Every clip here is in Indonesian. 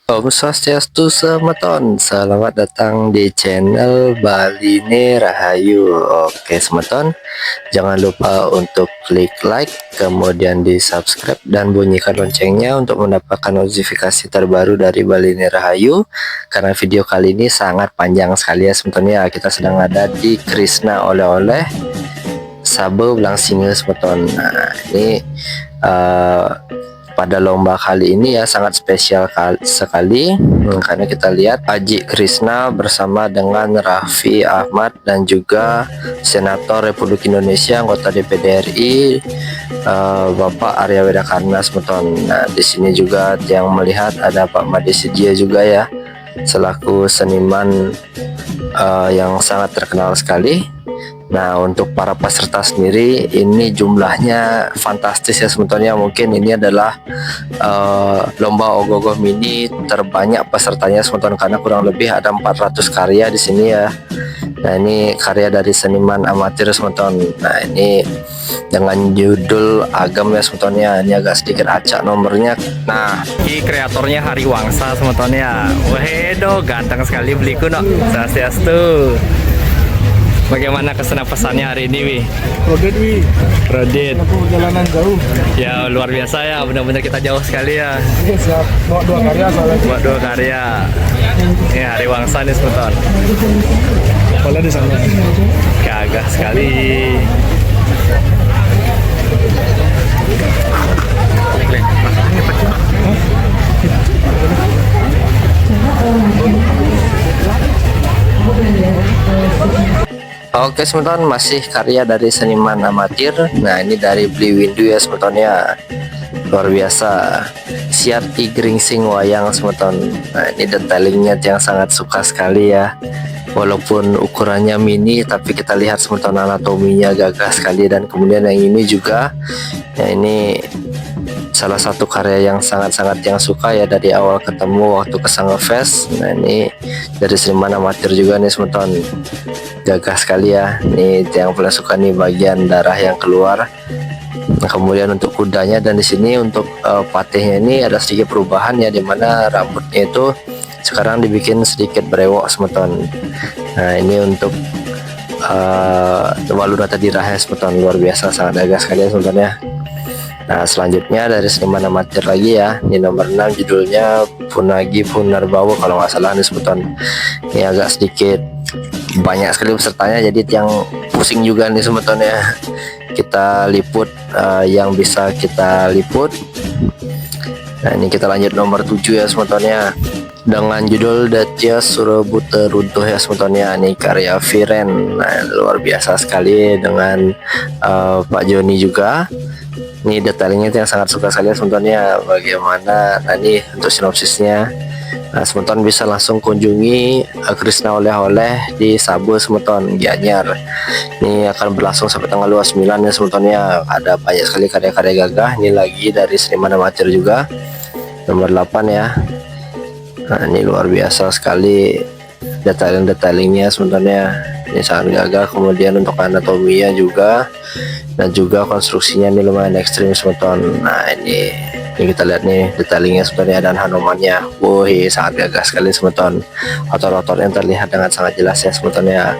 Om Swastiastu Semeton, selamat datang di channel Baline Rahayu. Oke Semeton, jangan lupa untuk klik like, kemudian di subscribe dan bunyikan loncengnya untuk mendapatkan notifikasi terbaru dari Baline Rahayu. Karena video kali ini sangat panjang sekali ya Semeton ya. Kita sedang ada di Krishna Oleh-oleh Sabe Blangsinge Semeton. Nah ini pada lomba kali ini ya sangat spesial sekali karena kita lihat Haji Krishna bersama dengan Raffi Ahmad dan juga Senator Republik Indonesia anggota DPD RI Bapak Arya Wedakarna Semeton. Nah di sini juga yang melihat ada Pak Made Sidya juga ya selaku seniman yang sangat terkenal sekali. Nah untuk para peserta sendiri ini jumlahnya fantastis ya sebetulnya. Mungkin ini adalah lomba ogoh-ogoh mini terbanyak pesertanya sebetulnya karena kurang lebih ada 400 karya di sini ya. Nah ini karya dari seniman amatir sebetulnya. Nah ini dengan judul Agam ya sebetulnya. Ini agak sedikit acak nomornya. Nah ini kreatornya Hari Wangsa sebetulnya. Waduh ganteng sekali beliku no. Swastiastu. Bagaimana kesan pesannya hari ini, Wi? Rodit, Wi. Rodit. Perjalanan jauh. Ya luar biasa ya, benar-benar kita jauh sekali ya. Iya, siap. Bawa 2 karya soalnya. Buat 2 karya. Ini Hari Wangsa nih, Semeton. Kepala di sana. Gagah sekali. Oke Semeton, masih karya dari seniman amatir. Nah ini dari Bli Windu ya Semeton ya. Luar biasa. Siar Igringsing Wayang Semeton. Nah ini detailingnya yang sangat suka sekali ya. Walaupun ukurannya mini tapi kita lihat Semeton anatominya gagah sekali. Dan kemudian yang ini juga ya, ini salah satu karya yang sangat-sangat yang suka ya dari awal ketemu waktu ke Sangefest. Nah ini dari seniman amatir juga nih Semeton, gagah sekali ya. Ini yang paling suka nih bagian darah yang keluar. Nah, kemudian untuk kudanya dan di sini untuk patihnya ini ada sedikit perubahan ya, dimana rambutnya itu sekarang dibikin sedikit berewok Semeton. Nah ini untuk Waluna tadi rahaya Semeton, luar biasa sangat gagah sekali ya Semeton ya. Nah selanjutnya dari seniman amatir lagi ya, ini nomor 6 judulnya Punagi Punarbawa kalau nggak salah nih Semeton. Ini agak sedikit banyak sekali pesertanya jadi yang pusing juga nih Semeton ya. Kita liput yang bisa kita liput. Nah ini kita lanjut nomor 7 ya Semeton ya, dengan judul Datya Surabute Runtuh ya Semeton ya. Ini karya Viren. Nah luar biasa sekali dengan Pak Joni juga. Ini detailnya yang sangat suka sekali sebetulnya. Bagaimana tadi untuk sinopsisnya. Nah Semeton bisa langsung kunjungi Krishna Oleh-oleh di Sabu Semeton Gianyar. Ini akan berlangsung sampai tanggal 29 ya sebetulnya. Ada banyak sekali karya-karya gagah. Ini lagi dari seniman amatir juga, nomor 8 ya. Nah ini luar biasa sekali detailingnya sebetulnya. Ini sangat gagah. Kemudian untuk anatominya juga dan juga konstruksinya ini lumayan ekstrim Semeton. Nah ini kita lihat nih detailingnya sebenarnya dan hanomannya. Wih sangat gagah sekali Semeton. Otor-otornya terlihat dengan sangat jelas ya Semeton ya.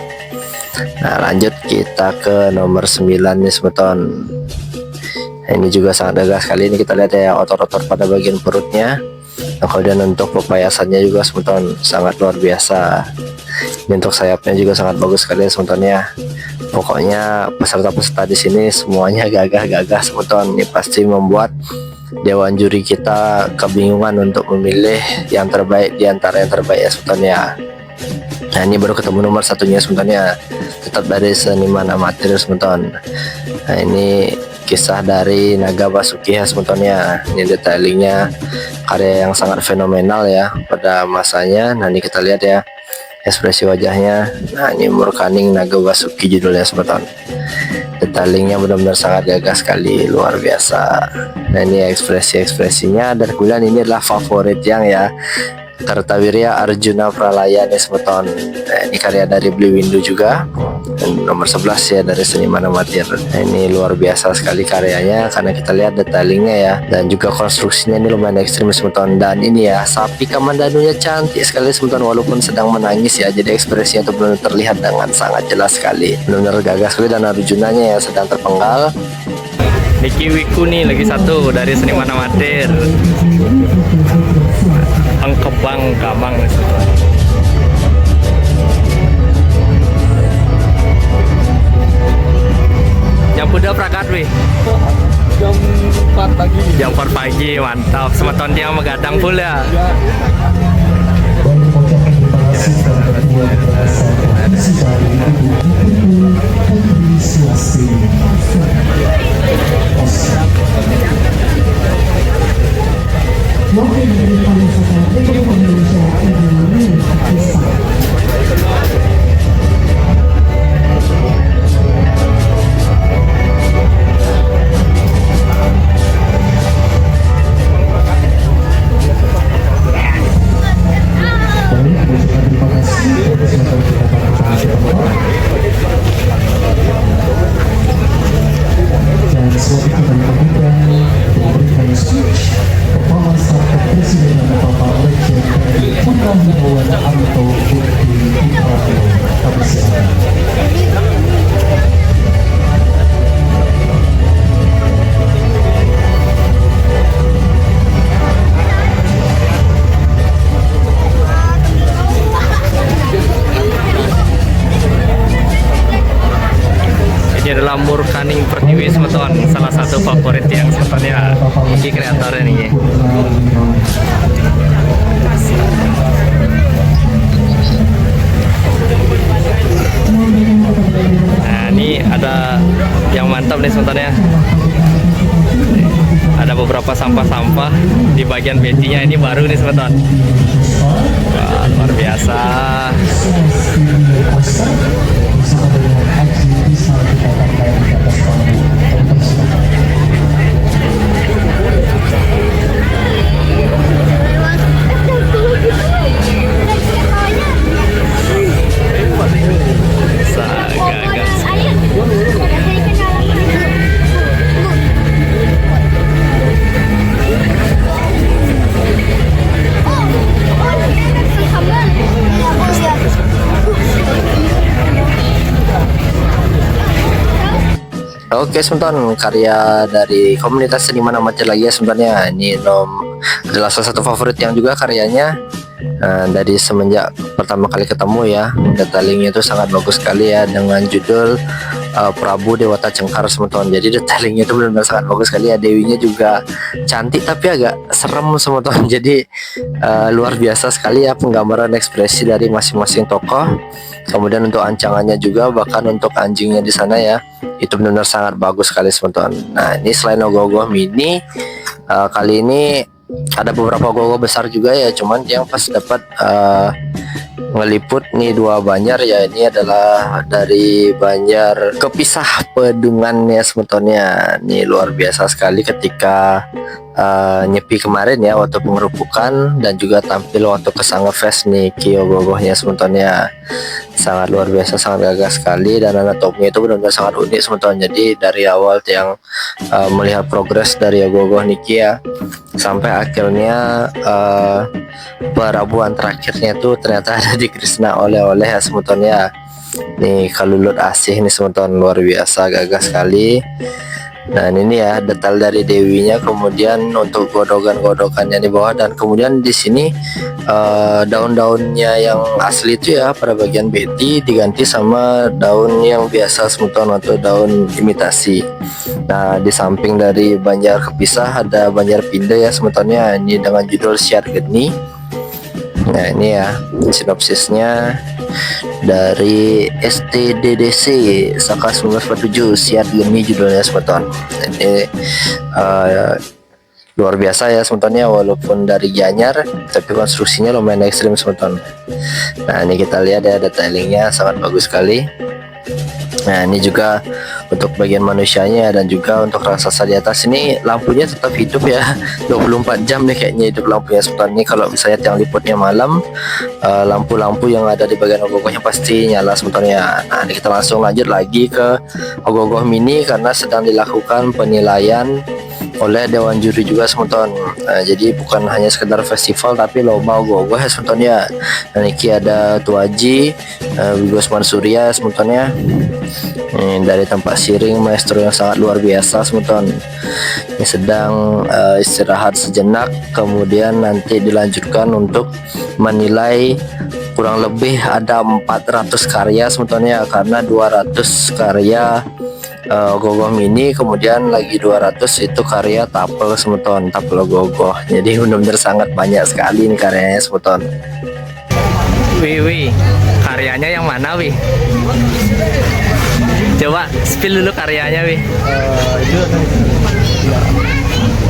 Nah lanjut kita ke nomor 9 nih Semeton. Nah, ini juga sangat gagah sekali. Ini kita lihat ya otor-otor pada bagian perutnya. Nah, kemudian untuk pepayasannya juga Semeton sangat luar biasa. Ini untuk sayapnya juga sangat bagus sekali Semeton ya. Pokoknya peserta-peserta di sini semuanya gagah-gagah Semeton. Ini pasti membuat dewan juri kita kebingungan untuk memilih yang terbaik di antara yang terbaik ya Semeton ya. Nah ini baru ketemu nomor satunya Semeton ya, tetap dari seniman amatir Semeton. Nah ini kisah dari Naga Basuki ya Semeton ya. Ini detailingnya karya yang sangat fenomenal ya pada masanya. Nah ini kita lihat ya ekspresi wajahnya. Nah ini Murkaning Naga Basuki judulnya Semeton. Detailingnya benar-benar sangat gagah sekali, luar biasa. Nah ini ekspresinya. Dan kemudian ini adalah favorit yang ya, Kartawirya Arjuna Pralaya nih Semeton. Nah ini karya dari Bli Windu juga. nomor 11 ya dari seniman amatir. Nah, ini luar biasa sekali karyanya karena kita lihat detailingnya ya, dan juga konstruksinya ini lumayan ekstrim teman-teman. Dan ini ya, sapi kamandanunya cantik sekali teman-teman walaupun sedang menangis ya, jadi ekspresinya itu benar terlihat dengan sangat jelas sekali, benar-benar gagah sekali. Dan Arjunanya ya sedang terpenggal. Niki Wiku nih lagi satu dari seniman amatir Angkebang Kamang. Yang udah prakat wih Jam 4 pagi. jam 4 pagi, mantap. Semeton dia megadang full ya. Ini adalah Murkaning Pertiwi Semeton, salah satu favorit yang sebetulnya di kreatornya nih. Nah, ini ada yang mantap nih sebetulnya. Ada beberapa sampah-sampah di bagian betinya, ini baru nih semeton. Wah, luar biasa. Oke teman-teman, karya dari komunitas seniman amatir lagi ya sebenarnya. Ini adalah salah satu favorit yang juga karyanya dari semenjak pertama kali ketemu ya. Detailingnya itu sangat bagus sekali ya, dengan judul Prabu Dewata Cengkar teman-teman. Jadi detailingnya itu benar-benar sangat bagus sekali ya. Dewinya juga cantik tapi agak serem teman-teman. Jadi luar biasa sekali ya penggambaran ekspresi dari masing-masing tokoh. Kemudian untuk ancangannya juga, bahkan untuk anjingnya di sana ya, itu benar-benar sangat bagus sekali teman-teman. Nah, ini selain ogoh-ogoh mini, kali ini ada beberapa ogoh-ogoh besar juga ya, cuman yang pas dapat ngeliput nih dua Banjar ya. Ini adalah dari Banjar Kepisah Pedungan ya sebetulnya. Ini luar biasa sekali ketika nyepi kemarin ya waktu pengerupukan, dan juga tampil waktu kesanga fest nih ogoh-ogohnya sebetulnya. Sangat luar biasa, sangat gagah sekali, dan anatominya itu benar-benar sangat unik sebetulnya. Jadi dari awal yang melihat progres dari ogoh-ogoh Niki ya, sampai akhirnya perabuan terakhirnya tuh ternyata ada di Krishna oleh-oleh ya sebetulnya. Nih kalulut asih nih sebetulnya, luar biasa gagah sekali. Dan ini ya detail dari dewinya, kemudian untuk godokan-godokannya di bawah, dan kemudian di sini daun-daunnya yang asli itu ya pada bagian beti diganti sama daun yang biasa sebetulnya, atau daun imitasi. Nah, di samping dari Banjar Kepisah ada Banjar Pinde ya sebetulnya, ini dengan judul Siar Geni. Nah, ini ya sinopsisnya dari STDDC Saka 1947, Siar Geni judulnya sebetulnya. Ini luar biasa ya sebetulnya, walaupun dari Gianyar tapi konstruksinya lumayan ekstrim sebetulnya. Nah, ini kita lihat ya detailingnya sangat bagus sekali. Nah ini juga untuk bagian manusianya, dan juga untuk raksasa di atas ini lampunya tetap hidup ya. 24 jam nih kayaknya hidup lampunya seperti ini. Kalau misalnya tiang liputnya malam, lampu-lampu yang ada di bagian ogoh-ogohnya pasti nyala sebetulnya. Nah ini kita langsung lanjut lagi ke ogoh-ogoh mini karena sedang dilakukan penilaian oleh dewan juri juga semeton. Jadi bukan hanya sekedar festival tapi lomba ogoh-ogoh ya semeton ya. Dan iki ada Tuaji, Bigos Mansurya semeton ya. Dari tempat siring maestro yang sangat luar biasa semeton. Ini sedang istirahat sejenak, kemudian nanti dilanjutkan untuk menilai kurang lebih ada 400 karya semeton ya, karena 200 karya ogoh-ogoh mini, kemudian lagi 200 itu karya tapel semeton, tapel ogoh-ogoh. Jadi benar-benar sangat banyak sekali nih karyanya semeton. Wih, karyanya yang mana wih? Coba spill dulu karyanya wih. Itu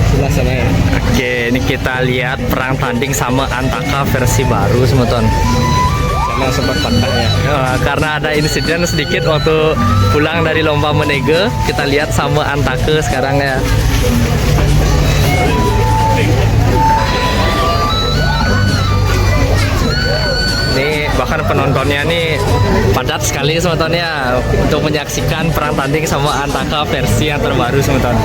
sebelah sana ya. Oke, ini kita lihat perang tanding sama Antaka versi baru semeton. Karena sempat patah ya. Karena ada insiden sedikit waktu pulang dari lomba menege, kita lihat sama Antake sekarang ya. Ini bahkan penontonnya nih padat sekali semetonnya untuk menyaksikan perang tanding sama Antaka versi yang terbaru semeton.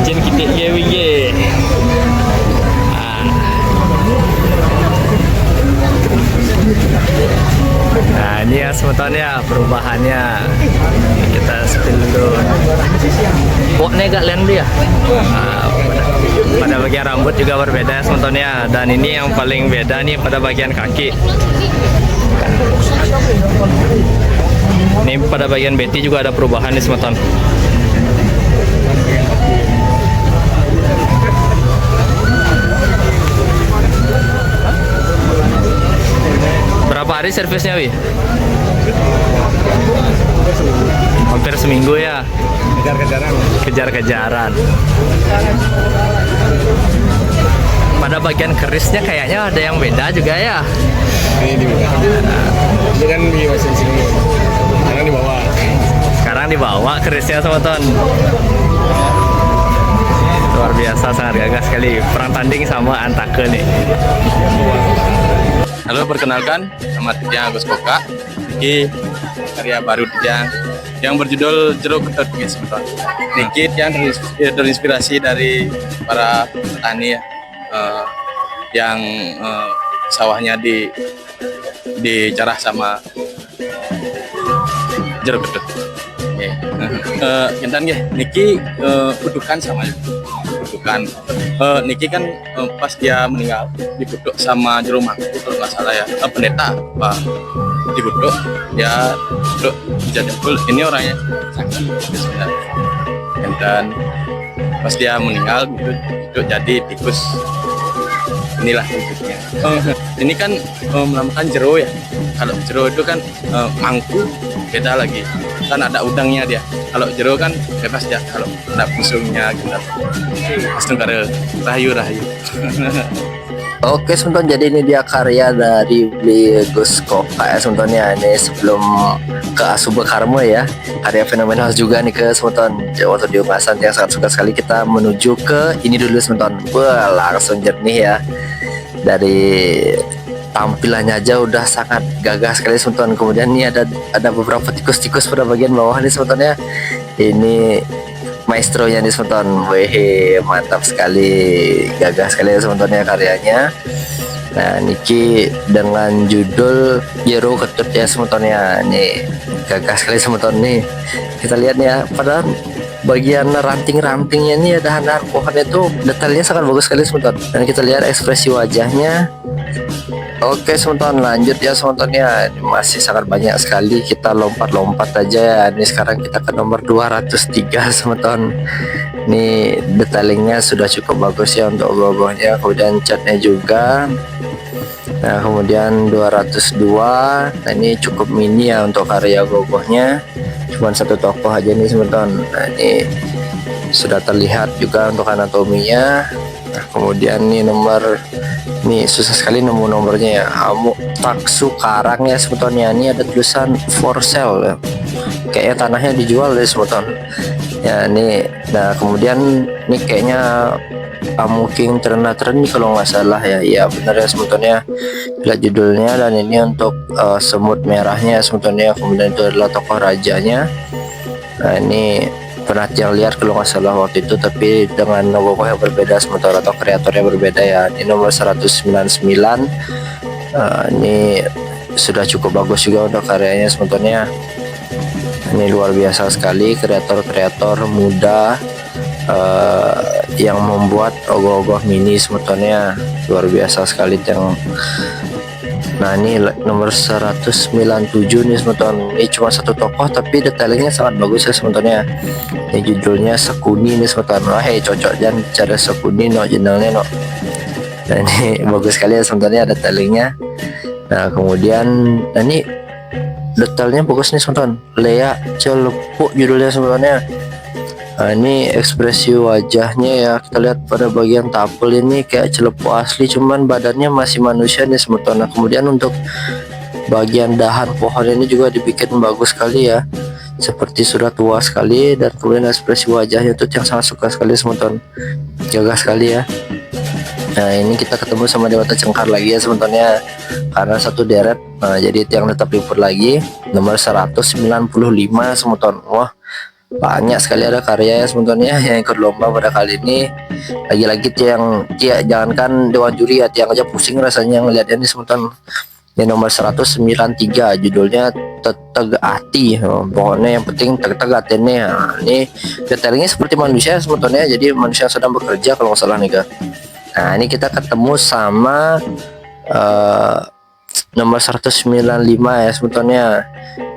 Jen kita ye ye. Nah ini ya semetonnya perubahannya. Kita spill dulu. Pokoknya gak lian dia. Pada bagian rambut juga berbeda semetonnya, dan ini yang paling beda nih pada bagian kaki. Ini pada bagian Betty juga ada perubahan nih semeton. Berapa hari servisnya wi? Hampir seminggu ya. Kejar-kejaran. Pada bagian kerisnya kayaknya ada yang beda juga ya. Ini di bawah. Ini kan di mesin sini. Sekarang di bawah. Sekarang dibawa kerisnya semeton. Luar biasa, sangat gagah sekali perang tanding sama Antake nih. Halo, perkenalkan, nama Tijang Agus Koka. Ini karya baru Tijang yang berjudul Jeruk Ketut semeton. Ini yang terinspirasi dari para petani ya, yang sawahnya dicarah sama jeruk ketut. Kintan niki kudukan sama kudukan. Niki kan pas dia meninggal dikutuk sama juru mangku kalau nggak salah ya, pendeta Pak dikutuk ya, kutuk jadi full. Ini orangnya sakit sebenarnya. Dan pas dia meninggal itu jadi tikus. Inilah wujudnya. Ini kan melambangkan jero ya. Kalau jero itu kan mangku, beda lagi. Kan ada udangnya dia. Kalau jero kan bebas ya. Kalau ada musuhnya kita langsung kare rahayu. Oke semeton, jadi ini dia karya dari Bigos Koka ya semetonnya. Ini sebelum ke Asuba Karma ya, karya fenomenal juga nih ke semeton. Waktu di unggasan yang sangat suka sekali, kita menuju ke ini dulu semeton. Wah langsung jernih ya, dari tampilannya aja udah sangat gagah sekali semeton. Kemudian ini ada beberapa tikus-tikus pada bagian bawah nih semetonnya. Ini maestronya nih semeton. Wih mantap sekali, gagah sekali semetonnya karyanya. Nah niki dengan judul Jeruk Ketut ya semetonnya. Nih gagah sekali semeton nih. Kita lihat nih ya, padahal bagian ranting-rantingnya ini ada dahan pohonnya itu detailnya sangat bagus sekali semeton. Dan kita lihat ekspresi wajahnya. Oke semeton, lanjut ya semetonnya. Ini masih sangat banyak sekali, kita lompat-lompat aja ya. Ini sekarang kita ke nomor 203 semeton. Ini detailingnya sudah cukup bagus ya untuk logonya, kemudian catnya juga. Nah kemudian 202. Nah ini cukup mini ya untuk karya logonya, cuman satu tokoh aja nih teman-teman. Nah ini sudah terlihat juga untuk anatominya. Nah, kemudian nih susah sekali nemu nomornya ya. Taksu Karang ya sebetulnya, ini ada tulisan for sale ya. Kayaknya tanahnya dijual ya sebetulnya. Ya ini, nah kemudian ini kayaknya King Treni kalau nggak salah ya. Iya benar ya sebetulnya. Lihat judulnya, dan ini untuk semut merahnya sebetulnya. Kemudian itu adalah tokoh rajanya. Nah ini pernah yang lihat kalau nggak salah waktu itu, tapi dengan logo yang berbeda sementara atau kreatornya berbeda ya. Ini nomor 199. Ini sudah cukup bagus juga untuk karyanya sebetulnya. Ini luar biasa sekali, kreator-kreator muda yang membuat ogoh-ogoh mini sebetulnya luar biasa sekali yang. Nah ini nomor 197 nih sebetulnya. Ini cuma satu tokoh tapi detailnya sangat bagus ya sebetulnya. Ini judulnya Sekuni nih sebetulnya. Hei cocok dan cara Sekuni no judulnya no. Nah ini bagus sekali ya sebetulnya detailnya. Nah kemudian ini detailnya bagus nih sebetulnya. Lea Celepuk judulnya sebetulnya. Nah ini ekspresi wajahnya ya, kita lihat pada bagian tapel ini kayak celepuk asli, cuman badannya masih manusia nih sebetulnya. Kemudian untuk bagian dahan pohon ini juga dibikin bagus sekali ya, seperti sudah tua sekali. Dan kemudian ekspresi wajahnya itu yang sangat suka sekali sebetulnya, gagah sekali ya. Nah ini kita ketemu sama Dewata Cengkar lagi ya sebetulnya, karena satu deret. Nah jadi yang tetap liput lagi nomor 195 sebetulnya. Wah banyak sekali ada karya ya sebetulnya yang ikut lomba pada kali ini. Lagi-lagi jangankan dewan juri ya, tiang aja pusing rasanya ngeliatnya ini sebetulnya. Ini nomor 193 judulnya Teteg Ati. Pokoknya yang penting teteg hatinya. Nah, ini detailnya seperti manusia sebetulnya, jadi manusia sedang bekerja kalau nggak salah nih kak. Nah ini kita ketemu sama nomor 195 ya sebetulnya.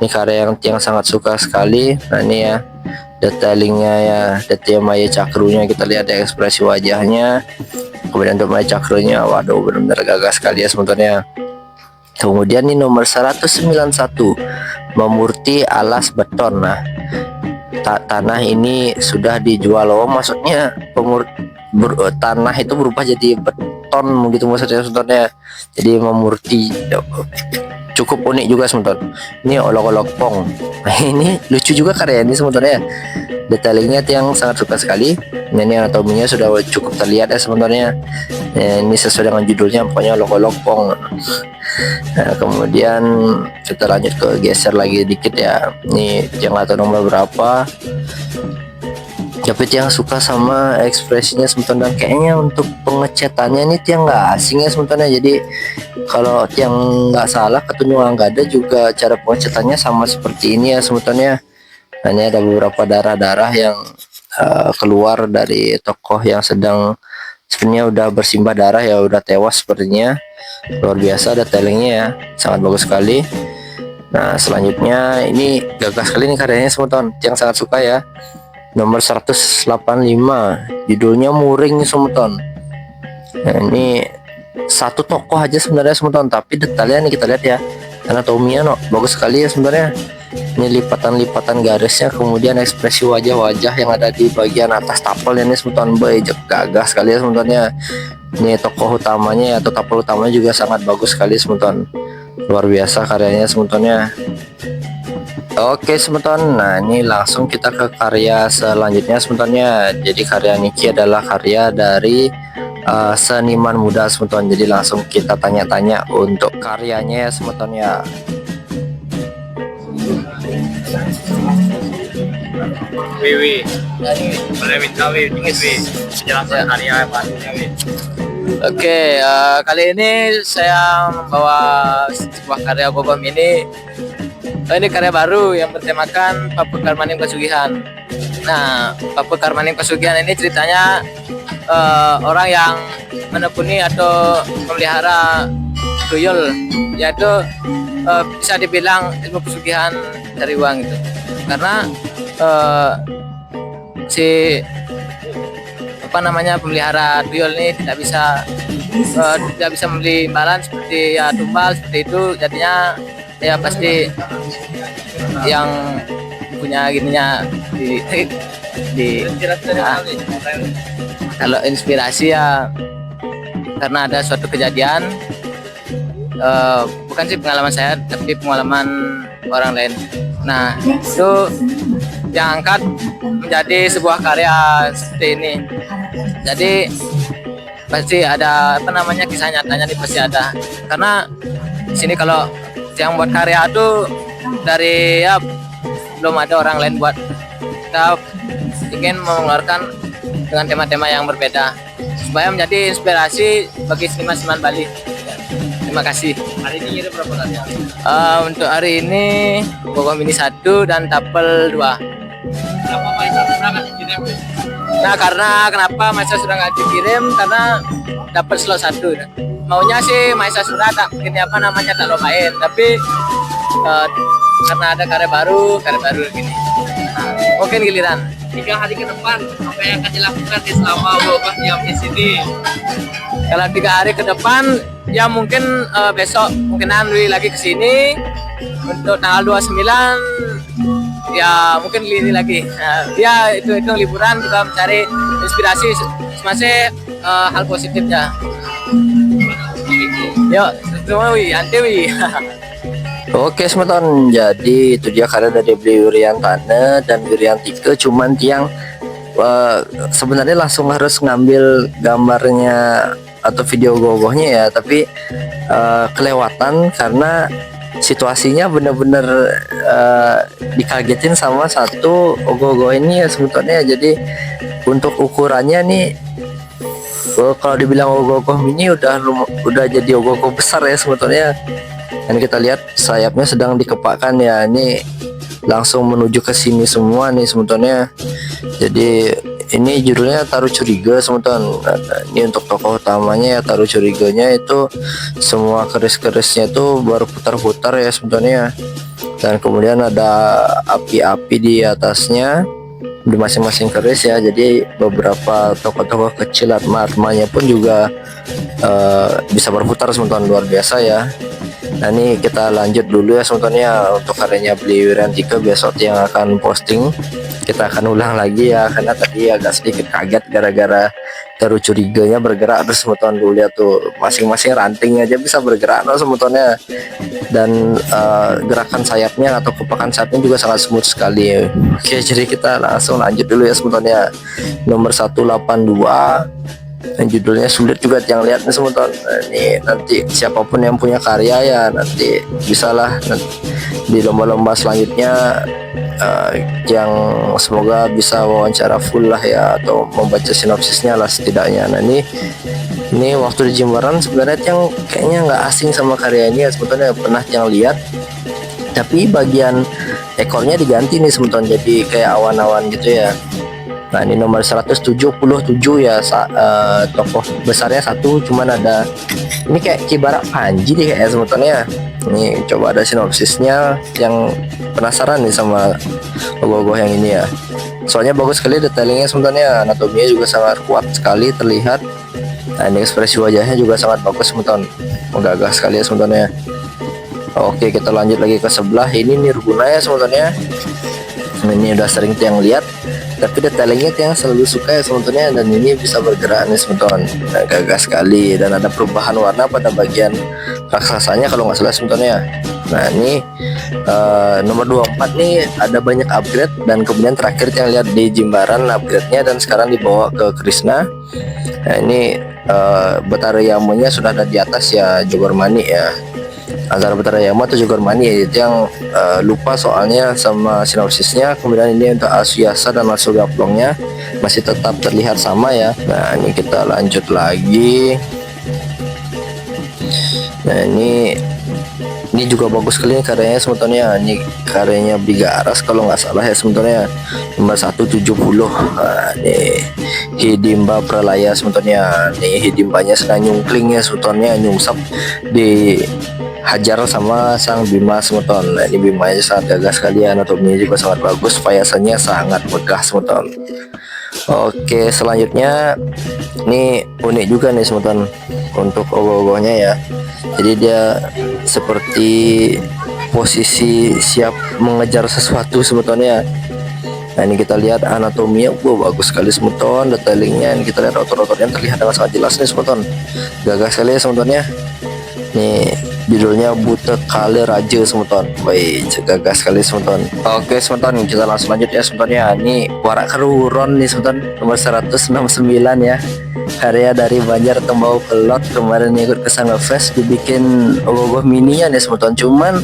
Ini karya yang sangat suka sekali. Nah ini ya detailingnya ya, detail Maya Cakrunya kita lihat ya, ekspresi wajahnya. Kemudian untuk Maya Cakrunya, waduh benar-benar gagah sekali ya sebetulnya. Kemudian ini nomor 191 Memurti Alas Beton. Nah tanah ini sudah dijual, maksudnya tanah itu berubah jadi beton begitu maksudnya sebetulnya. Jadi Memurti cukup unik juga sebetulnya. Ini olok-olok pong. Nah ini lucu juga karya ini sebetulnya, detailingnya yang sangat suka sekali. Nah, ini anatominya sudah cukup terlihat ya sebetulnya. Ini sesuai dengan judulnya, pokoknya olok-olok pong. Nah, kemudian kita lanjut ke geser lagi dikit ya. Ini yang nggak tahu nomor berapa, tapi yang suka sama ekspresinya sebetulnya. Kayaknya untuk pengecatannya ini yang nggak asing ya sebetulnya. Jadi kalau yang nggak salah ketunjukan nggak ada juga, cara pengecatannya sama seperti ini ya sebetulnya. Hanya ada beberapa darah-darah yang keluar dari tokoh yang sedang sebenarnya udah bersimbah darah ya, udah tewas sepertinya. Luar biasa detailingnya ya, sangat bagus sekali. Nah selanjutnya ini gagah sekali nih karyanya sebetulnya, yang sangat suka ya. Nomor 185 judulnya Muring sebetulnya. Nah ini satu tokoh aja sebenarnya sebetulnya, tapi detailnya nih kita lihat ya, anatominya bagus sekali ya sebenarnya. Ini lipatan-lipatan garisnya, kemudian ekspresi wajah-wajah yang ada di bagian atas tapel ini sebetulnya gagah sekali ya sebetulnya. Ini tokoh utamanya atau tapel utamanya juga sangat bagus sekali sebetulnya, luar biasa karyanya sebetulnya. Oke sebetulnya, nah ini langsung kita ke karya selanjutnya sebetulnya. Jadi karya Niki adalah karya dari seniman muda sebetulnya. Jadi langsung kita tanya-tanya untuk karyanya ya sebetulnya. Wiwi, boleh minta Wiwi dingin Wiwi, penjelasan karya apa Wiwi? Oke, kali ini saya membawa sebuah karya Bobom ini. Ini karya baru yang bertemakan Papua Karmaning Pesugihan. Nah, Papua Karmaning Pesugihan ini ceritanya orang yang menekuni atau memelihara tuyul, yaitu bisa dibilang ilmu pesugihan dari uang itu. Karena pemelihara tuyul ini tidak bisa membeli imbalan seperti ya tumbal seperti itu, jadinya ya pasti yang punya gininya di nah, kalau inspirasi ya karena ada suatu kejadian, bukan sih pengalaman saya tapi pengalaman orang lain. Nah itu yang angkat menjadi sebuah karya seperti ini. Jadi pasti ada apa namanya, kisah nyatanya nih pasti ada, karena di sini kalau yang buat karya tuh dari ya belum ada orang lain buat. Kita ingin mengeluarkan dengan tema-tema yang berbeda supaya menjadi inspirasi bagi seniman-seniman Bali. Terima kasih. Hari ini ngirim berapa karya? Untuk hari ini Gogoh Mini 1 dan Tapel 2. Kenapa Maisa sudah nggak dikirim? Nah karena kenapa Maisa sudah nggak dikirim, karena dapat slot 1. Maunya sih Maisa sudah tak ini apa namanya tak lupain, tapi karena ada karya baru gini. Nah, mungkin giliran 3 hari ke depan apa yang akan dilakukan di selama Gogoh diam di sini? kalau 3 hari ke depan ya mungkin besok mungkinan lagi ke sini. Untuk tanggal 29 ya mungkin ini lagi. Ya itu liburan juga mencari inspirasi masih hal positifnya. Yuk, semua antewi. Oke teman-teman, jadi itu dia karya dari beliau Wiriantana dan Wiriantike. Cuman yang sebenarnya langsung harus ngambil gambarnya atau video gogohnya ya, tapi kelewatan karena situasinya bener-bener dikagetin sama satu gogoh ini ya sebetulnya. Jadi untuk ukurannya nih, kalau dibilang gogoh mini udah jadi gogoh besar ya sebetulnya. Dan kita lihat sayapnya sedang dikepakkan ya, ini langsung menuju ke sini semua nih sebetulnya. Jadi ini judulnya Taruh Curiga sebetulnya. Ini untuk tokoh utamanya ya, Taruh Curiganya itu semua keris-kerisnya itu baru putar-putar ya sebetulnya. Dan kemudian ada api-api di atasnya di masing-masing keris ya. Jadi beberapa tokoh-tokoh kecil atma-atmanya pun juga bisa berputar sebetulnya, luar biasa ya. Nah ini kita lanjut dulu ya sebetulnya untuk karyanya beliau Wiriantike. Besok yang akan posting kita akan ulang lagi ya, karena tadi agak sedikit kaget gara-gara Taruh Curiganya bergerak. Terus sebetulnya dulu lihat tuh masing-masing ranting aja bisa bergerak no sebetulnya. Dan gerakan sayapnya atau kepakan sayapnya juga sangat smooth sekali ya. Oke, jadi kita langsung lanjut dulu ya sebetulnya. Nomor 182 dan judulnya sulit juga yang lihat nih teman-teman. Ini nanti siapapun yang punya karya ya nanti bisalah di lomba-lomba selanjutnya yang semoga bisa wawancara full lah ya, atau membaca sinopsisnya lah setidaknya. Nah ini waktu di Jimbaran sebenarnya yang kayaknya nggak asing sama karya ini ya sebetulnya, pernah yang lihat, tapi bagian ekornya diganti nih sebetulnya jadi kayak awan-awan gitu ya. Nah ini nomor 177 ya, tokoh besarnya satu, cuman ada ini kayak kibarak Panji nih kayak sebetulnya. Ini coba ada sinopsisnya, yang penasaran nih sama gogoh yang ini ya. Soalnya bagus sekali detailingnya sebetulnya, anatominya juga sangat kuat sekali terlihat. Nah ini ekspresi wajahnya juga sangat bagus sebetulnya, menggagah sekali ya sebetulnya. Oke, kita lanjut lagi ke sebelah. Ini Nirguna ya sebetulnya. Ini udah sering yang lihat, tapi detailingnya yang selalu suka ya sebetulnya. Dan ini bisa bergerak nih sebetulnya, nah, gagah sekali. Dan ada perubahan warna pada bagian raksasanya kalau nggak salah sebetulnya. Nah ini nomor 24 nih ada banyak upgrade, dan kemudian terakhir yang lihat di Jimbaran upgrade-nya dan sekarang dibawa ke Krishna. Nah ini Betara Yamunya sudah ada di atas ya, Jogor Mani ya. Antara Betara Yamu atau Jogor Mani ya, itu yang lupa soalnya sama sinopsisnya. Kemudian ini untuk Asuyasa dan Masuk Gaplongnya masih tetap terlihat sama ya. Nah ini kita lanjut lagi. Nah ini juga bagus sekali karyanya sebetulnya. Ini karyanya Briga Aras kalau nggak salah ya sebetulnya, nomor 170. Nah, ini Hidimba Pralaya sebetulnya. Nih Hidimbanya sedang nyungkling ya sebetulnya, nyungsap di hajar sama sang Bima sebetulnya. Nah, ini Bimanya sangat gagah sekali, anatominya juga sangat bagus, fayasannya sangat megah sebetulnya. Oke, selanjutnya ini unik juga nih semutan untuk ogoh-ogohnya ya. Jadi dia seperti posisi siap mengejar sesuatu semutannya. Nah ini kita lihat anatominya, bagus sekali semutan, detailingnya. Ini kita lihat rotor-rotornya terlihat dengan sangat jelas nih semutan. Gagah sekali ya semutannya. Nih judulnya Buta Kale Raja semutan. Baik, gagah sekali semutan. Oke semutan, kita langsung lanjut ya semutan ya. Ini Warak Keruron nih semutan, nomor 169 ya. Karya dari Banjar Tembau Pelot, kemarin ikut ke Fest dibikin ogoh mininya nih semutan. Cuman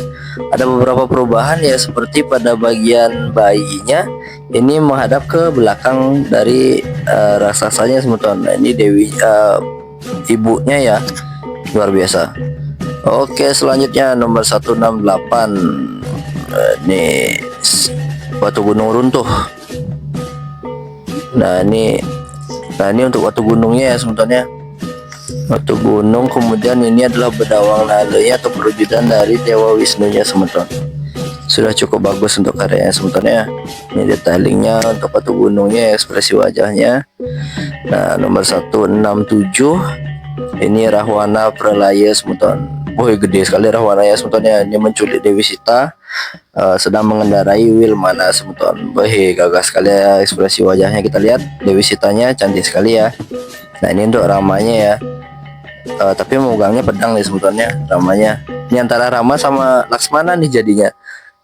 ada beberapa perubahan ya, seperti pada bagian bayinya ini menghadap ke belakang dari raksasanya semutan. Nah, ini Dewi ibunya ya, luar biasa. Oke, selanjutnya nomor 168. Ini Batu Gunung Runtuh. Nah ini untuk batu gunungnya ya semuanya. Batu gunung, kemudian ini adalah bedawang nalenya atau perwujudan dari Dewa Wisnunya semuanya. Sudah cukup bagus untuk karyanya semuanya. Ini detailingnya untuk batu gunungnya, ekspresi wajahnya. Nah nomor 167 ini Rahwana Pralaya semuanya. Gede sekali Rahwananya semuanya. Ini menculik Dewi Sita, sedang mengendarai Wilmana semutan. Gagah sekali ya ekspresi wajahnya. Kita lihat Dewi Sitanya cantik sekali ya. Nah ini untuk Ramanya ya, tapi megangnya pedang nih semutannya Ramanya. Ini antara Rama sama Laksmana nih jadinya,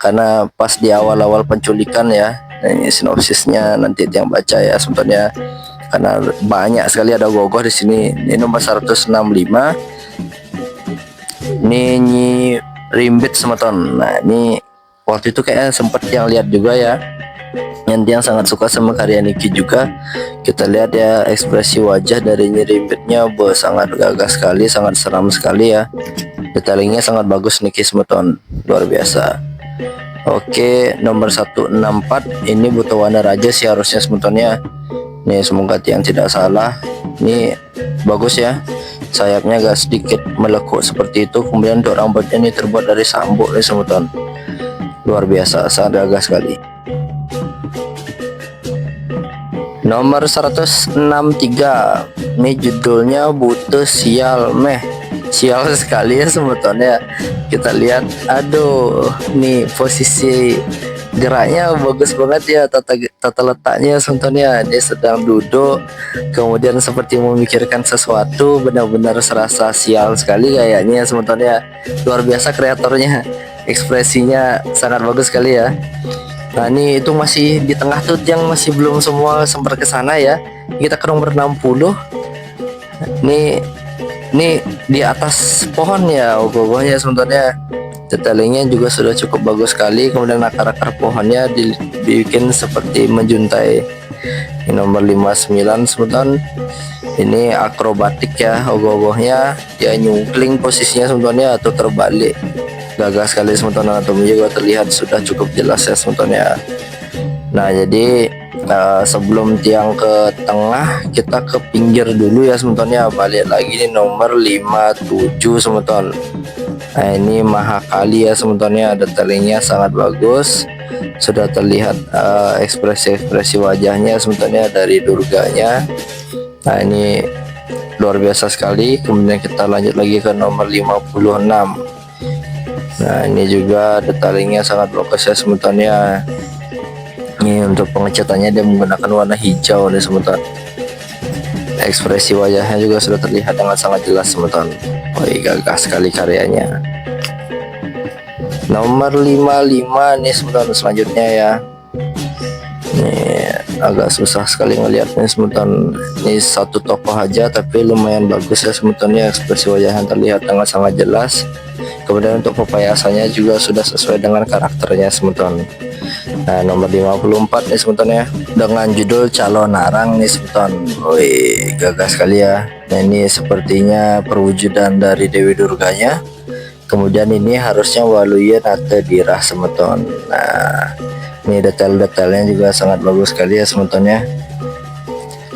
karena pas di awal-awal penculikan ya. Nah, ini sinopsisnya nanti yang baca ya semutannya, karena banyak sekali ada gogoh di sini. Ini nomor 165. Ini Nyi Rimbit semutan. Nah ini waktu itu kayaknya sempat yang lihat juga ya, yang sangat suka sama karya Niki juga. Kita lihat ya ekspresi wajah dari Nyi Rimbitnya, sangat gagah sekali, sangat seram sekali ya. Detailingnya sangat bagus Niki semutan, luar biasa. Oke, nomor 164 ini Butowana Raja sih harusnya semutannya. Nih semoga yang tidak salah. Ini bagus ya, sayapnya agak sedikit melekuk seperti itu. Kemudian untuk rambutnya ini terbuat dari sambuk nih semutan, luar biasa, sangat gagah sekali. Nomor 163 ini judulnya Buta Sial Meh. Sial sekali ya semutannya. Kita lihat, aduh, nih posisi geraknya bagus banget ya, tata letaknya semutannya. Dia sedang duduk, kemudian seperti memikirkan sesuatu, benar-benar serasa sial sekali kayaknya semutannya. Luar biasa kreatornya, ekspresinya sangat bagus sekali ya. Nah ini itu masih di tengah tuh, yang masih belum semua sempat ke sana ya. Kita ke nomor 60. Ini di atas pohon ya ogoh-ogohnya sebenarnya. Detailingnya juga sudah cukup bagus sekali. Kemudian akar-akar pohonnya dibikin seperti menjuntai. Ini nomor 59 sebentar. Ini akrobatik ya ogoh-ogohnya. Dia nyungkling posisinya sebenarnya atau terbalik. Gagah sekali semuanya, anatomi juga terlihat sudah cukup jelas ya semuanya. Nah jadi sebelum tiang ke tengah, kita ke pinggir dulu ya semuanya. Balik lagi nih nomor 57 semuanya. Nah ini Mahakali ya semuanya, detailingnya sangat bagus. Sudah terlihat ekspresi wajahnya semuanya dari Durganya. Nah ini luar biasa sekali. Kemudian kita lanjut lagi ke nomor 56. Nah ini juga detailingnya sangat bagus ya semuanya. Ini untuk pengecatannya dia menggunakan warna hijau nih semutan. Ekspresi wajahnya juga sudah terlihat dengan sangat jelas semutan. Gagah sekali karyanya. Nomor 55 nih semutan selanjutnya ya. Ini agak susah sekali ngelihatnya semutan. Ini satu tokoh aja tapi lumayan bagus ya semutannya. Ekspresi wajahnya terlihat dengan sangat jelas. Kemudian untuk pepayasannya juga sudah sesuai dengan karakternya semutan. Nah nomor 54 nih semutan ya, dengan judul Calon Narang nih semutan. Gagah sekali ya. Nah ini sepertinya perwujudan dari Dewi Durganya. Kemudian ini harusnya Waluya Nate Dirah semutan. Nah ini detail-detailnya juga sangat bagus sekali ya semutannya.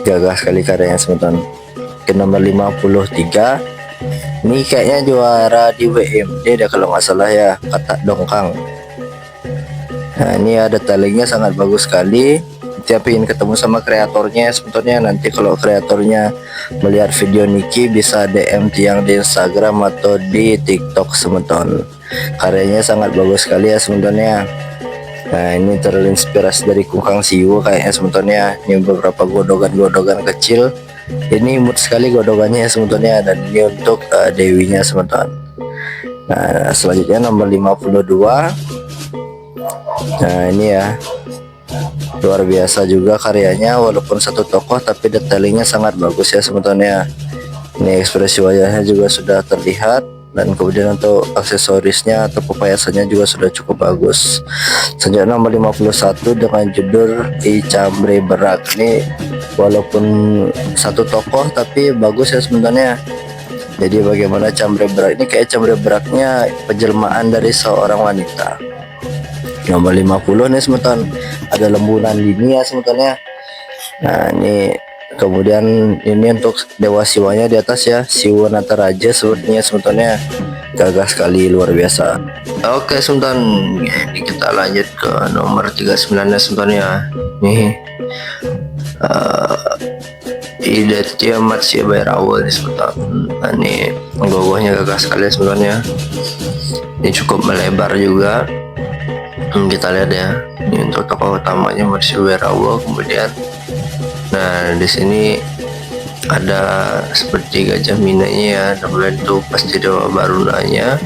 Gagah sekali karyanya semutan. Ke nomor 53 ini kayaknya juara di WMD deh kalau nggak salah ya, Katak Dongkang. Nah ini ada detailingnya sangat bagus sekali. Tiap ingin ketemu sama kreatornya sebetulnya. Nanti kalau kreatornya melihat video Niki bisa DM Tiang di Instagram atau di TikTok semeton. Karyanya sangat bagus sekali ya sebetulnya. Nah ini terinspirasi dari Kungkang Siwu kayaknya sebetulnya. Ini beberapa godogan-godogan kecil. Ini imut sekali godogannya ya sebetulnya. Dan ini untuk dewinya semeton. Nah selanjutnya nomor 52. Nah ini ya, luar biasa juga karyanya, walaupun satu tokoh tapi detailingnya sangat bagus ya sebetulnya. Ini ekspresi wajahnya juga sudah terlihat, dan kemudian untuk aksesorisnya atau pepayasannya juga sudah cukup bagus. Selanjutnya nomor 51 dengan judul I Cambre Berak. Ini walaupun satu tokoh tapi bagus ya sebenarnya. Jadi bagaimana Cambre Berak ini, kayak Cambre Beraknya penjelmaan dari seorang wanita. Nomor 50 nih semeton, ada lembunan lini ya sebetulnya. Nah ini kemudian ini untuk dewa siwanya di atas ya, Siwa Nataraja sepertinya sebetulnya. Gagah sekali, luar biasa. Oke semeton, ini kita lanjut ke nomor 39 ya sebetulnya. Nih Ida Tiamat si Bayrawa nih semeton. Nah, ini gogohnya gagah sekali sebenarnya. Ini cukup melebar juga. Kita lihat ya, ini untuk tokoh utamanya Mersi Werawa. Kemudian nah di sini ada seperti gajah minanya ya, kemudian itu pasti dewa barunanya.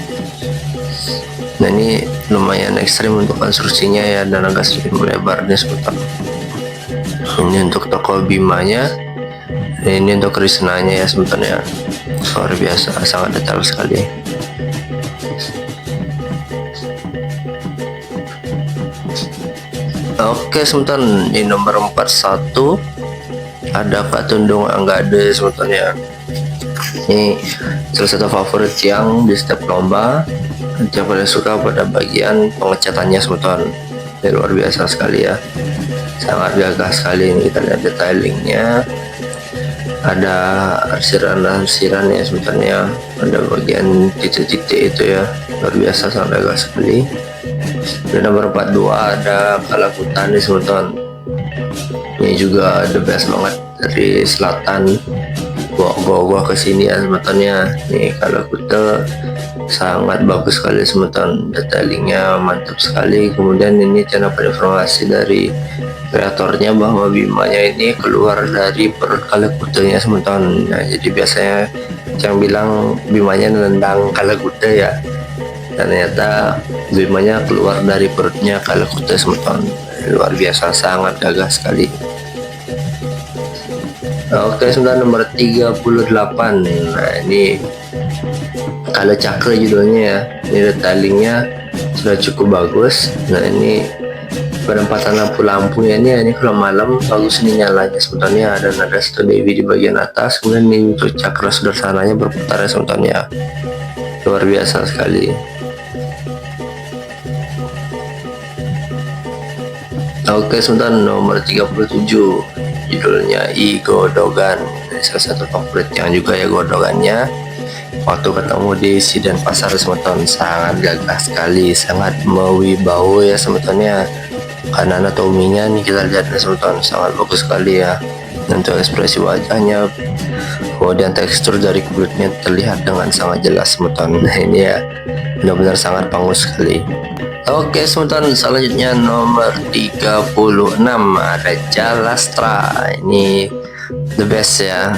Nah ini lumayan ekstrim untuk konstruksinya ya, dan agak sedikit melebar nih sebentar. Ini untuk tokoh Bimanya, ini untuk Krisnanya ya sebetulnya. Luar biasa, sangat detail sekali. Oke sebentar, di nomor 41 ada Kak Tundung Anggade sebetulnya. Ini salah satu favorit yang di setiap lomba, yang paling suka pada bagian pengecatannya sebetulnya. Ini luar biasa sekali ya, sangat gagah sekali. Ini kita lihat detailingnya, ada arsiran-arsiran ya sebetulnya, ada bagian titik-titik itu ya, luar biasa, sangat gagah sekali. Di nomor 42 ada Kalakutan di sebetulnya. Ini juga the best banget, dari selatan gua ke sini ya sebetulnya. Nih Kalakuta sangat bagus sekali sebetulnya, detailingnya mantap sekali. Kemudian ini channel informasi dari kreatornya bahwa Bimanya ini keluar dari perut Kalakutanya sebetulnya. Nah, jadi biasanya yang bilang Bimanya nendang Kalakuta ya, ternyata Bimanya keluar dari perutnya Kalakuta semeton. Luar biasa, sangat gagah sekali. Oke sebentar, nomor 38. Nah ini Kala Cakra judulnya ya. Ini detailingnya sudah cukup bagus. Nah ini penempatan lampu-lampunya ini kalau malam bagus ini nyalanya sebetulnya. Ada satu dewi di bagian atas, kemudian ini untuk cakra sederhananya berputar sebetulnya. Luar biasa sekali. Oke sebentar, nomor 37 judulnya I Godogan. Ini salah satu favorit yang juga ya godogannya. Waktu ketemu di Sidan Pasar semeton, sangat gagah sekali, sangat mewibau ya sebetulnya. Karena anatominya nih kita lihat semeton, sangat bagus sekali ya. Untuk ekspresi wajahnya, kemudian tekstur dari kulitnya terlihat dengan sangat jelas semeton. Nah ini ya, benar-benar sangat pangus sekali. Oke sebentar, selanjutnya nomor 36 ada Jalastra. Ini the best ya,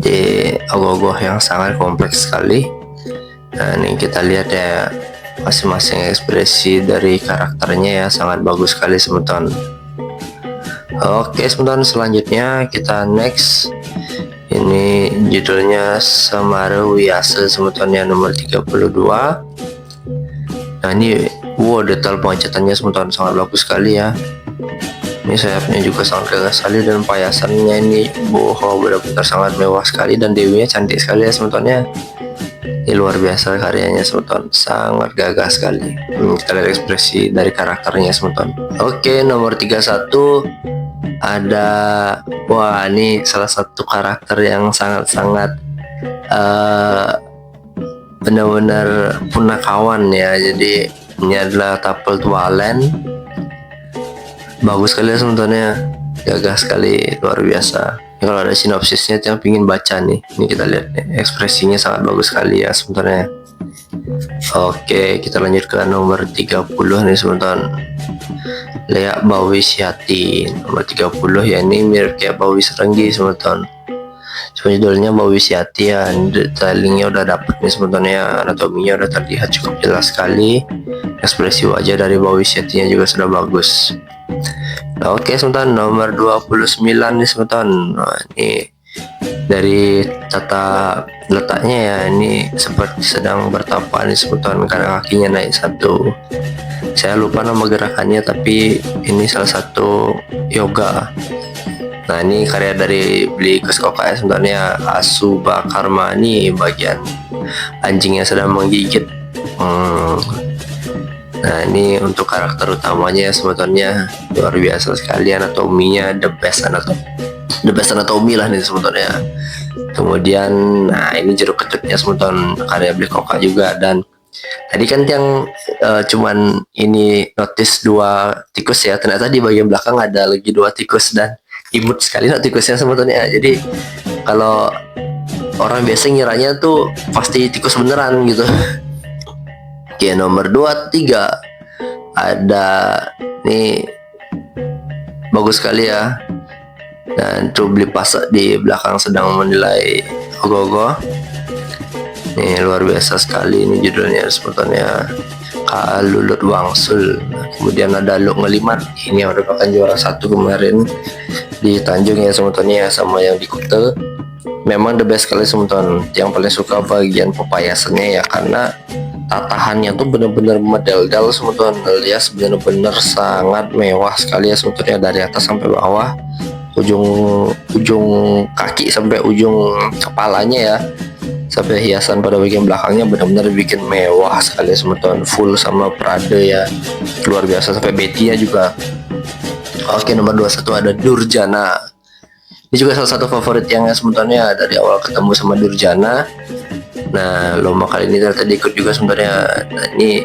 di ogoh-ogoh yang sangat kompleks sekali. Nah ini kita lihat ya, masing-masing ekspresi dari karakternya ya, sangat bagus sekali sebentar. Oke sebentar, selanjutnya kita next. Ini judulnya Semara Wiyase sebetulnya, nomor 32. Nah ini wow, detail pengecatannya sebentar sangat bagus sekali ya. Ini sayapnya juga sangat gagah sekali, dan payasannya ini wow, benar-benar sangat mewah sekali, dan dewinya cantik sekali ya sebetulnya. Ini luar biasa karyanya sebetulnya, sangat gagah sekali. Kita lihat ekspresi dari karakternya sebetulnya. Oke, nomor 31 ada, wah ini salah satu karakter yang sangat-sangat benar-benar punakawan ya. Jadi ini adalah Tapel Tualen. Bagus sekali ya sebenarnya, gagah sekali, luar biasa. Ini kalau ada sinopsisnya yang pingin baca nih, ini kita lihat nih, ekspresinya sangat bagus sekali ya sebenarnya. Oke, kita lanjut ke nomor 30 nih sebentar. Lea Bawisyati nomor 30 ya, ini mirip kayak Bawi Serenggi sebentar. Cuma judulnya Bawisyati ya, detailingnya udah dapet nih sebenarnya, anatominya udah terlihat cukup jelas sekali. Ekspresi wajah dari Bawisyatinya juga sudah bagus. Nah, oke sebentar, nomor 29 nih sebentar. Nah, ini dari tata letaknya ya, ini seperti sedang bertapa nih sebentar karena kakinya naik satu. Saya lupa nama gerakannya, tapi ini salah satu yoga. Nah, ini karya dari Beli Kuskoka ya sebenarnya, Asuba Karma, ini bagian anjing yang sedang menggigit. Nah, ini untuk karakter utamanya sebetulnya luar biasa sekali, anatominya the best anatomi lah nih sebetulnya. Kemudian, nah ini jeruk ketutnya sebetulnya karya Beli Koka juga. Dan tadi kan yang cuman ini notice 2 tikus ya, ternyata di bagian belakang ada lagi 2 tikus dan imut sekali tikusnya sebetulnya. Jadi kalau orang biasa ngiranya tuh pasti tikus beneran gitu. Oke, nomor 23 ada nih, bagus sekali ya. Dan tuh Beli Pasak di belakang sedang menilai ogoh-ogoh. Nih luar biasa sekali ini judulnya sebetulnya, Lulut Wangsul. Kemudian ada Luk Ngelimat, ini yang merupakan juara 1 kemarin di Tanjung ya sebetulnya, sama yang di Kuta. Memang the best sekali sebetulnya. Yang paling suka bagian pepayasannya ya, karena tatahannya tuh bener-bener medel-del sebetulnya, alias bener-bener sangat mewah sekali ya sebetulnya, dari atas sampai bawah, ujung kaki sampai ujung kepalanya ya, sampai hiasan pada bagian belakangnya benar-benar bikin mewah sekali sebetulnya, full sama Prada ya, luar biasa, sampai Betty-nya juga. Oke, nomor 21 ada Durjana. Ini juga salah satu favorit yang sebetulnya dari awal ketemu sama Durjana. Nah, lomba kali ini ternyata diikut juga sebenarnya. Nah, ini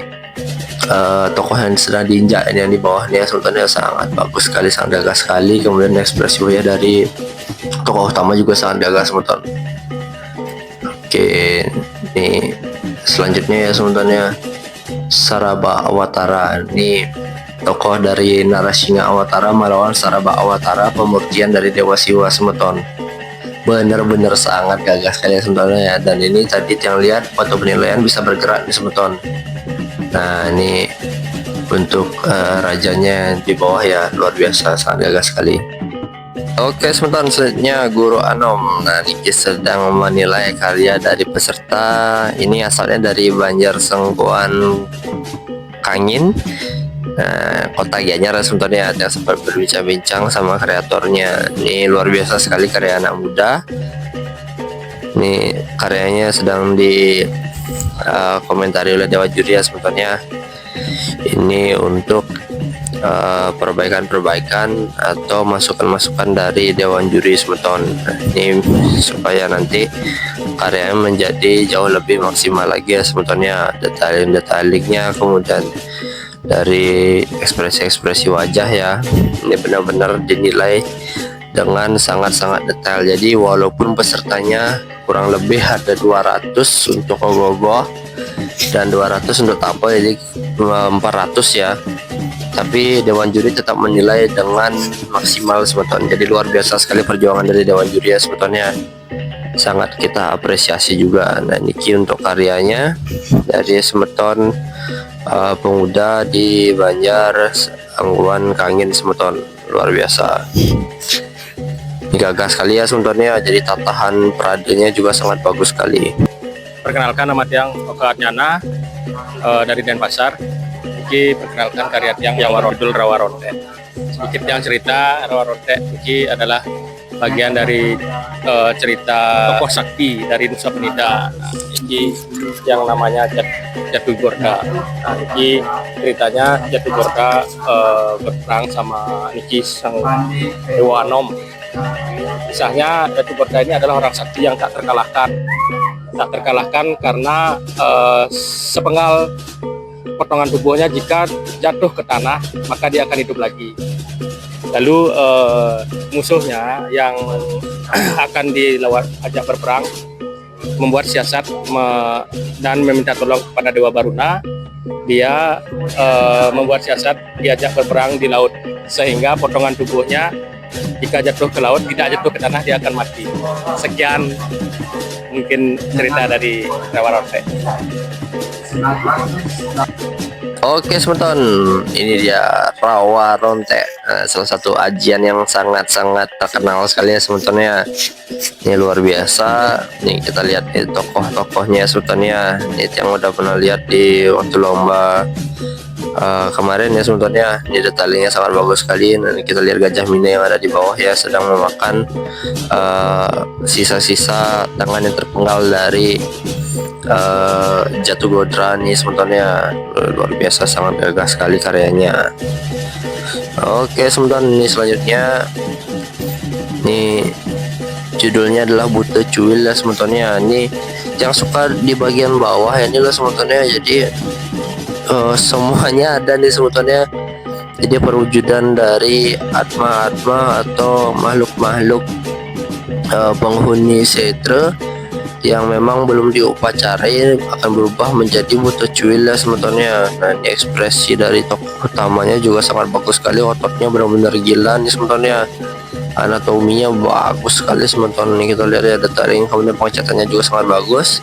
tokoh yang sedang diinjak ini, yang di bawahnya sebetulnya sangat bagus sekali, sangat gagah sekali. Kemudian ekspresi wajah dari tokoh utama juga sangat gagah sebetulnya. Oke, ini selanjutnya ya sebetulnya Saraba Awatara. Ini tokoh dari Narasinga Awatara melawan Saraba Awatara, pemurtian dari Dewa Siwa Semeton. Bener-bener sangat gagah sekali sebenarnya ya. Dan ini tadi yang lihat foto penilaian bisa bergerak di Semeton. Nah, ini untuk rajanya di bawah ya, luar biasa, sangat gagah sekali. Oke, sebentar, selanjutnya Guru Anom. Nah, Niki sedang menilai karya dari peserta. Ini asalnya dari Banjar Senggoan Kangin. Nah, Kota Gianyar sebenarnya, ada sempat berbincang-bincang sama kreatornya. Ini luar biasa sekali karya anak muda. Ini karyanya sedang di komentari oleh Dewa Juri ya sebetulnya. Ini untuk perbaikan-perbaikan atau masukan-masukan dari Dewan Juri Semeton. Ini supaya nanti karyanya menjadi jauh lebih maksimal lagi ya sebetulnya, detailingnya, kemudian dari ekspresi-ekspresi wajah ya, ini benar-benar dinilai dengan sangat-sangat detail. Jadi walaupun pesertanya kurang lebih ada 200 untuk ogoh-ogoh dan 200 untuk tampil, jadi 400 ya, tapi Dewan Juri tetap menilai dengan maksimal sebetulnya. Jadi luar biasa sekali perjuangan dari Dewan Juri ya sebetulnya, sangat kita apresiasi juga. Nah, niki untuk karyanya dari Semeton, pemuda di Banjar Angguan Kangin Semeton, luar biasa. Ini gagah sekali ya sebenarnya, jadi tatahan peradanya juga sangat bagus sekali. Perkenalkan, nama Tiang Oka Nyana dari Denpasar. Iki perkenalkan karya Tiang yang berjudul Rawa Ronte. Sedikit yang cerita Rawa Ronte ini adalah bagian dari cerita tokoh sakti dari Nusa Penida. Ini yang namanya Jatu Gorda. Nah, ini ceritanya Jatu Gorda berperang sama Niki sang Dewa Anom. Kisahnya Jatu Gorda ini adalah orang sakti yang tak terkalahkan. Tak terkalahkan karena sepenggal potongan tubuhnya jika jatuh ke tanah maka dia akan hidup lagi. Lalu musuhnya yang akan ajak berperang membuat siasat dan meminta tolong kepada Dewa Baruna. Dia membuat siasat diajak berperang di laut, sehingga potongan tubuhnya jika jatuh ke laut tidak jatuh ke tanah, dia akan mati. Sekian mungkin cerita dari Rawa Ronte. Oke teman-teman, ini dia Rawa Ronte, salah satu ajian yang sangat-sangat terkenal sekali ya teman-teman ya. Ini luar biasa. Nih kita lihat nih tokoh-tokohnya teman-teman ya. Ini yang udah pernah lihat di waktu lomba kemarin ya teman-teman ya. Ini detailnya sangat bagus sekali. Nanti kita lihat Gajah Mina yang ada di bawah ya, sedang memakan sisa-sisa tangan yang terpenggal dari Jatuh Godra nih teman-teman, luar biasa, sangat gagah sekali karyanya. Oke teman-teman, ini selanjutnya nih judulnya adalah Buta Cuil ya teman-teman. Ini yang suka di bagian bawah ya, ini lah teman-teman. Jadi semuanya ada nih teman-teman. Jadi perwujudan dari atma-atma atau makhluk-makhluk penghuni Setra yang memang belum diupacarai akan berubah menjadi Buta Cuil ya teman-teman. Nah, ini ekspresi dari tokoh utamanya juga sangat bagus sekali, ototnya benar-benar gila nih teman-teman. Anatominya bagus sekali teman-teman. Ini kita lihat ya detailing, kemudian pengecatannya juga sangat bagus.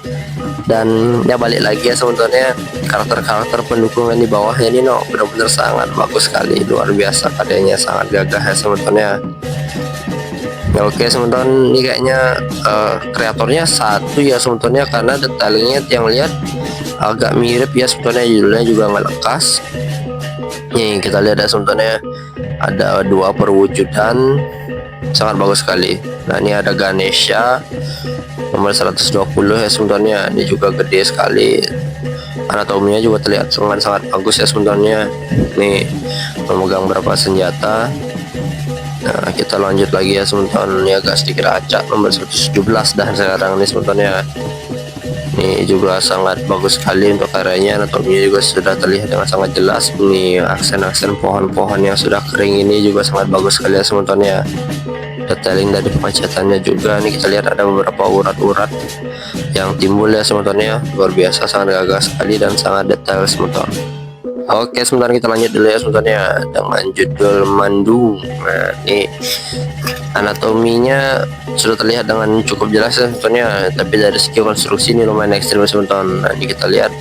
Dan ya balik lagi ya teman-teman, karakter-karakter pendukung yang di bawahnya ini benar-benar sangat bagus sekali, luar biasa karyanya, sangat gagah ya teman-teman. Ya, oke teman-teman, ini kayaknya kreatornya satu ya teman-teman, karena detailnya yang lihat agak mirip ya teman-teman, judulnya juga nggak lekas. Nih kita lihat ya teman-teman, ada dua perwujudan sangat bagus sekali. Nah ini ada Ganesha nomor 120 ya teman-teman, ini juga gede sekali, anatominya juga terlihat sangat bagus ya teman-teman. Nih memegang berapa senjata. Nah kita lanjut lagi ya teman-teman, ini agak sedikit acak, nomor 117 dan sekarang ini teman-teman. Ini juga sangat bagus sekali untuk karyanya, anatominya juga sudah terlihat dengan sangat jelas. Ini aksen-aksen pohon-pohon yang sudah kering ini juga sangat bagus sekali ya teman-teman. Detailing dari pengecatannya juga, nih kita lihat ada beberapa urat-urat yang timbul ya teman-teman, luar biasa, sangat gagah sekali dan sangat detail teman-teman. Oke sebentar, kita lanjut dulu ya sebenarnya dengan judul Mandu. Nah ini anatominya sudah terlihat dengan cukup jelas ya sebenarnya, tapi dari segi konstruksi ini lumayan ekstrim teman-teman. Nah ini kita lihat,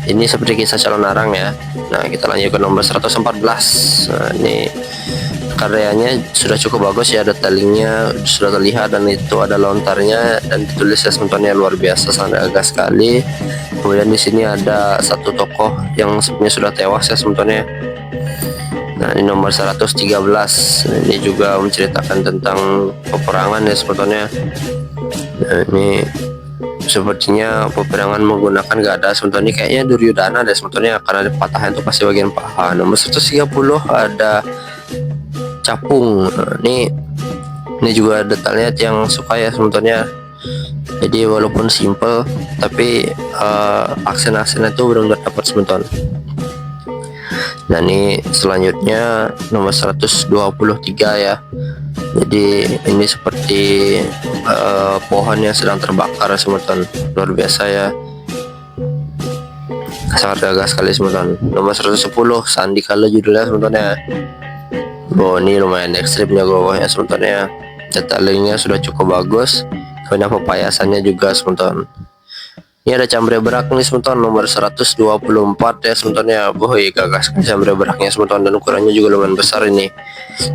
ini seperti kisah calon arang ya. Nah kita lanjut ke nomor 114. Nah ini karyanya sudah cukup bagus ya, detailingnya sudah terlihat, dan itu ada lontarnya dan ditulis ya teman-teman, luar biasa, sangat gagah sekali. Kemudian di sini ada satu tokoh yang sebenarnya sudah tewas ya teman-teman. Nah ini nomor 113. Nah, ini juga menceritakan tentang peperangan ya teman-teman. Nah ini sepertinya peperangan menggunakan gada teman-teman, kayaknya Duryodhana deh teman-teman, karena ada patahan itu pasti bagian paha. Nomor 130 ada capung. Nah, ini juga detailnya yang suka ya teman-teman. Jadi walaupun simple tapi aksen-aksen itu benar-benar dapat teman-teman. Nah ini selanjutnya nomor 123 ya. Jadi ini seperti pohon yang sedang terbakar teman-teman, luar biasa ya, sangat gagah sekali teman-teman. Nomor 110 Sandikala judulnya teman-teman. Oh ini lumayan ekstrimnya bawahnya teman-teman ya, detailingnya sudah cukup bagus, kemudian pepayasannya juga teman-teman. Ini ada cambre berak nih teman-teman, nomor 124 ya teman-teman ya. Boy gagah sekali cambre beraknya teman-teman, dan ukurannya juga lumayan besar ini.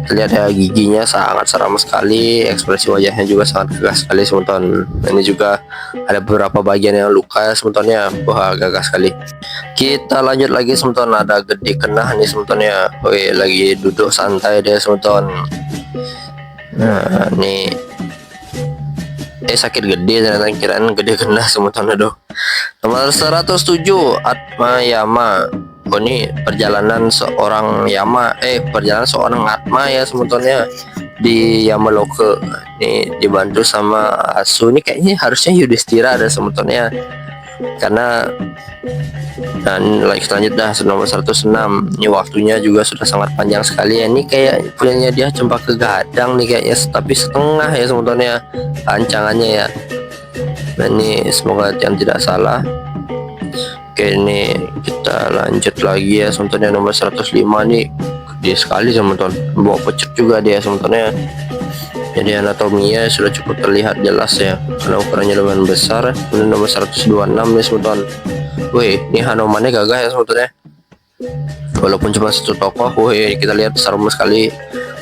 Terlihat ya giginya sangat seram sekali, ekspresi wajahnya juga sangat gagah sekali teman-teman. Ini juga ada beberapa bagian yang luka ya teman-teman ya. Wah gagah sekali. Kita lanjut lagi teman-teman, ada Gede Kenah nih teman-teman ya. Woi lagi duduk santai deh teman-teman. Nah ini sakit gede, ternyata kiraan Gede Kenah teman-teman. Aduh. Nomor 107 Atma Yama. Oh ini perjalanan seorang Yama, perjalanan seorang Atma ya teman-teman ya, di Yamaloka. Ini dibantu sama Asu. Ini kayaknya harusnya Yudhistira ada teman-teman ya, karena Dan like selanjutnya nomor 106. Ini waktunya juga sudah sangat panjang sekali ya. Ini kayak punyanya dia Cempaka Gadang nih kayaknya, tapi setengah ya sebetulnya rancangannya ya. Nah ini semoga yang tidak salah. Oke, ini kita lanjut lagi ya sebetulnya nomor 105 nih. Gede sekali teman-teman, bawa pecut juga dia sebetulnya. Jadi anatominya sudah cukup terlihat jelas ya, karena ukurannya lumayan besar. Kemudian nomor 126 nih teman-teman. Wih, ini Hanomannya gagah ya sebetulnya. Walaupun cuma satu tokoh, wih kita lihat serem sekali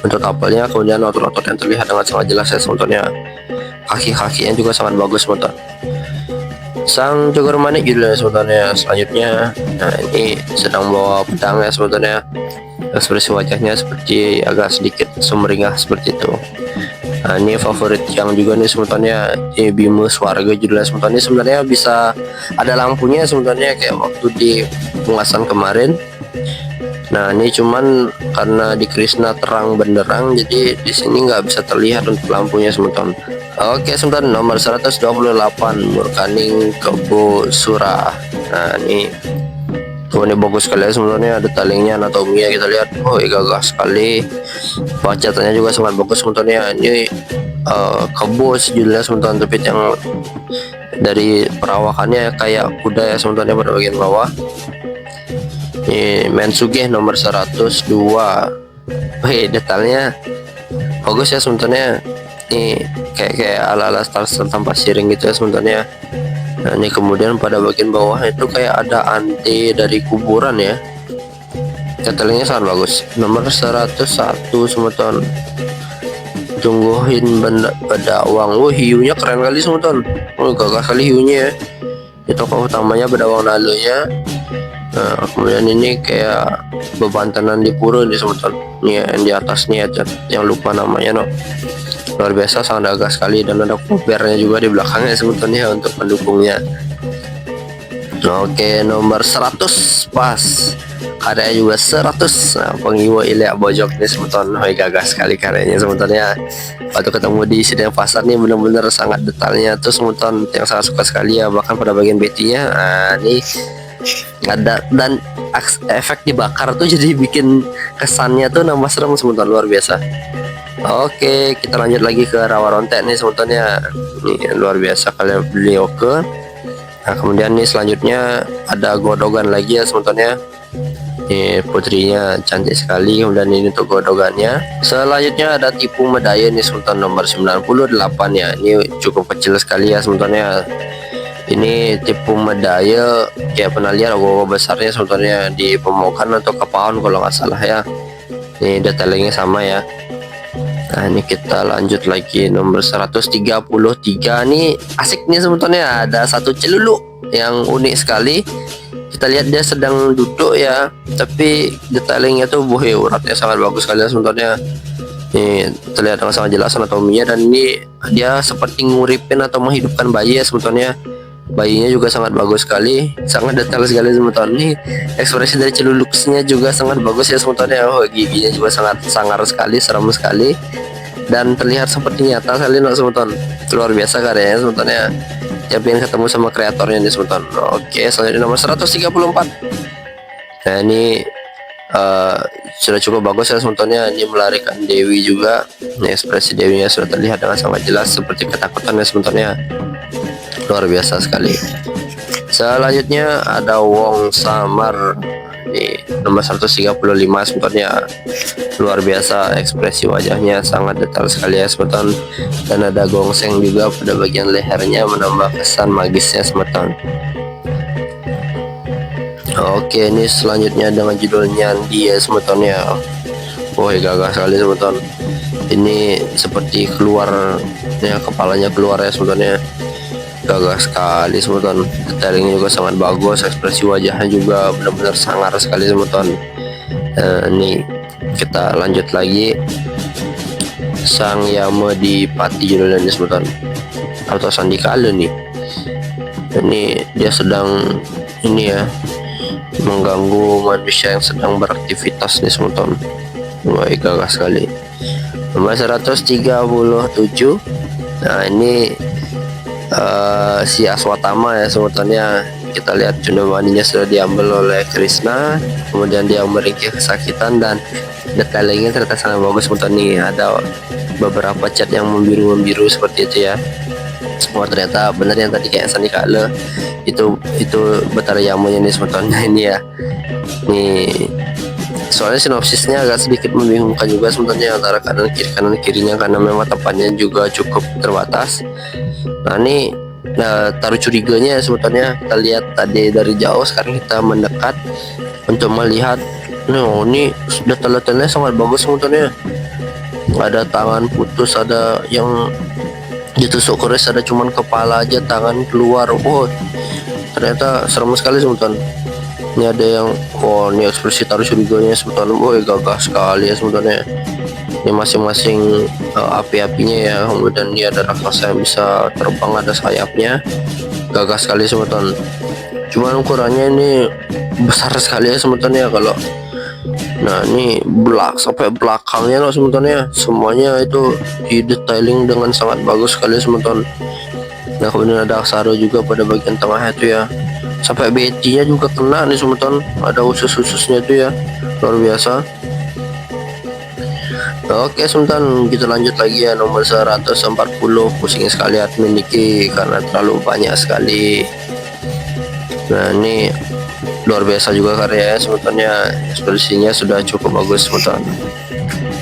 untuk tapelnya. Kemudian otot-otot yang terlihat dengan sangat jelas ya sebetulnya. Kaki-kakinya juga sangat bagus teman-teman. Sang Joger Manik judulnya sebetulnya. Selanjutnya, nah ini sedang bawa pedang ya sebetulnya. Ekspresi wajahnya seperti agak sedikit sumringah seperti itu. Nah ini favorit yang juga nih sebetulnya, ini Bima Swarga judulnya sebetulnya. Sebenarnya bisa ada lampunya sebetulnya kayak waktu di pengasan kemarin. Nah ini cuman karena di Krishna terang benderang, jadi di sini nggak bisa terlihat untuk lampunya sebetulnya. Oke sebentar, nomor 128 Murkaning Kebo Surah. Nah ini bagus sekali ya sebenarnya, detailingnya, anatominya kita lihat. Oh gagah sekali, bacatannya juga sangat bagus sebenarnya. Ini kebo judulnya sebenarnya, tapi yang dari perawakannya kayak kuda ya sebenarnya pada bagian bawah. Ini Mensuge nomor 102. Wih detailnya bagus ya sebenarnya. Ini kayak ala-ala Star tanpa siring gitu ya sebenarnya. Nah ini kemudian pada bagian bawah itu kayak ada ante dari kuburan ya. Detailnya sangat bagus. Nomor 101 semeton Tungguhin Bedawang. Hiunya keren kali semeton. Gagah kali hiunya ya. Di tokoh utamanya Bedawang Nalunya. Nah kemudian ini kayak bebantanan di pura nih semeton. Ini yang di atasnya yang lupa namanya no. Luar biasa, sangat gagah sekali, dan ada kopernya juga di belakangnya sebetulnya untuk pendukungnya. Oke, nomor 100 pas, karyanya juga 100. Nah, Pengiwa Ilya Bojok nih sebetulnya. Gagah sekali karyanya sebetulnya. Waktu ketemu di sidang pasar nih benar-benar sangat detailnya tuh sebetulnya, yang sangat suka sekali ya. Bahkan pada bagian betinya, nah ini ada, dan efek dibakar tuh jadi bikin kesannya tuh nambah serem sebetulnya, luar biasa. Oke, kita lanjut lagi ke Rawa Rontek nih sebetulnya. Ini luar biasa kalian beliau ke. Nah kemudian nih selanjutnya ada Godogan lagi ya sebetulnya. Ini putrinya cantik sekali. Kemudian ini untuk Godogannya. Selanjutnya ada Tipu Medaya nih sebetulnya nomor 98 ya. Ini cukup kecil sekali ya sebetulnya. Ini Tipu Medaya kayak pernah lihat logo besarnya sebetulnya di Pemokan atau Kepaon kalau nggak salah ya. Ini detailingnya sama ya. Nah ini kita lanjut lagi nomor 133. Nih asik nih sebetulnya, ada satu celuluk yang unik sekali. Kita lihat dia sedang duduk ya, tapi detailingnya tuh uratnya sangat bagus sekali sebetulnya. Nih terlihat dengan sangat jelas anatominya, dan ini dia seperti nguripin atau menghidupkan bayi ya sebetulnya. Bayinya juga sangat bagus sekali, sangat detail sekali sebetulnya. Nih ekspresi dari celuluksnya juga sangat bagus ya sebetulnya. Giginya juga sangat sangar sekali, seram sekali, dan terlihat seperti nyata sekali sebetulnya. Luar biasa karyanya sebetulnya. Ya pengen ketemu sama kreatornya nih sebetulnya. Oke, selanjutnya nomor 134. Nah ini sudah cukup bagus ya sebetulnya. Ini melarikan Dewi juga. Ini ekspresi Dewinya sudah terlihat dengan sangat jelas seperti ketakutannya sebetulnya. Luar biasa sekali. Selanjutnya ada Wong Samar di nomor 135 sebetulnya. Luar biasa, ekspresi wajahnya sangat detail sekali ya sebetulnya, dan ada gongseng juga pada bagian lehernya menambah kesan magisnya sebetulnya. Oke, ini selanjutnya dengan judulnya dia sebetulnya. Gagah sekali sebetulnya. Ini seperti keluar ya, kepalanya keluar ya sebetulnya. Gagah sekali sebetulnya, detailingnya juga sangat bagus, ekspresi wajahnya juga benar-benar sangar sekali sebetulnya. Ini kita lanjut lagi, Sang Yama di Pati judulnya ini sebetulnya, atau Sandikala nih. Ini dia sedang ini ya, mengganggu manusia yang sedang beraktivitas nih sebetulnya. Gagah sekali. Nomor 137. Nah ini si Aswatama ya sebetulnya. Kita lihat cundamaninya sudah diambil oleh Krishna, kemudian dia meringkih kesakitan, dan detailingnya ternyata sangat bagus teman-teman. Nih ada beberapa cat yang membiru seperti itu ya. Wah, ternyata benar yang tadi kayak Sandi Kale itu Betara Yamunya nih teman-teman. Nah, ini ya, nih soalnya sinopsisnya agak sedikit membingungkan juga sebenarnya antara kanan kirinya, karena memang tempatnya juga cukup terbatas. Nah ini taruh curiganya sebetulnya kita lihat tadi dari jauh, sekarang kita mendekat untuk melihat. Nah ini detail-detailnya sangat bagus sebetulnya. Ada tangan putus, ada yang ditusuk keris, ada cuman kepala aja, tangan keluar. Oh ternyata serem sekali sebetulnya. Ini ada yang, oh ini ekspresi taruh curiganya sebetulnya, woi gagah sekali ya sebetulnya. Ini masing-masing api-apinya ya, kemudian dia ada raksasa yang bisa terbang, ada sayapnya, gagah sekali sebetulnya. Cuman ukurannya ini besar sekali ya sebetulnya kalau. Nah ini sampai belakangnya loh sebetulnya, semuanya itu di detailing dengan sangat bagus sekali sebetulnya. Nah kemudian ada aksara juga pada bagian tengah itu ya, sampai Betty-nya juga kena nih semeton, ada usus-ususnya itu ya, luar biasa. Oke semeton, kita lanjut lagi ya, nomor 140. Pusing sekali admin Niki karena terlalu banyak sekali. Nah ini luar biasa juga karyanya sebetulnya, ekspresinya sudah cukup bagus semeton.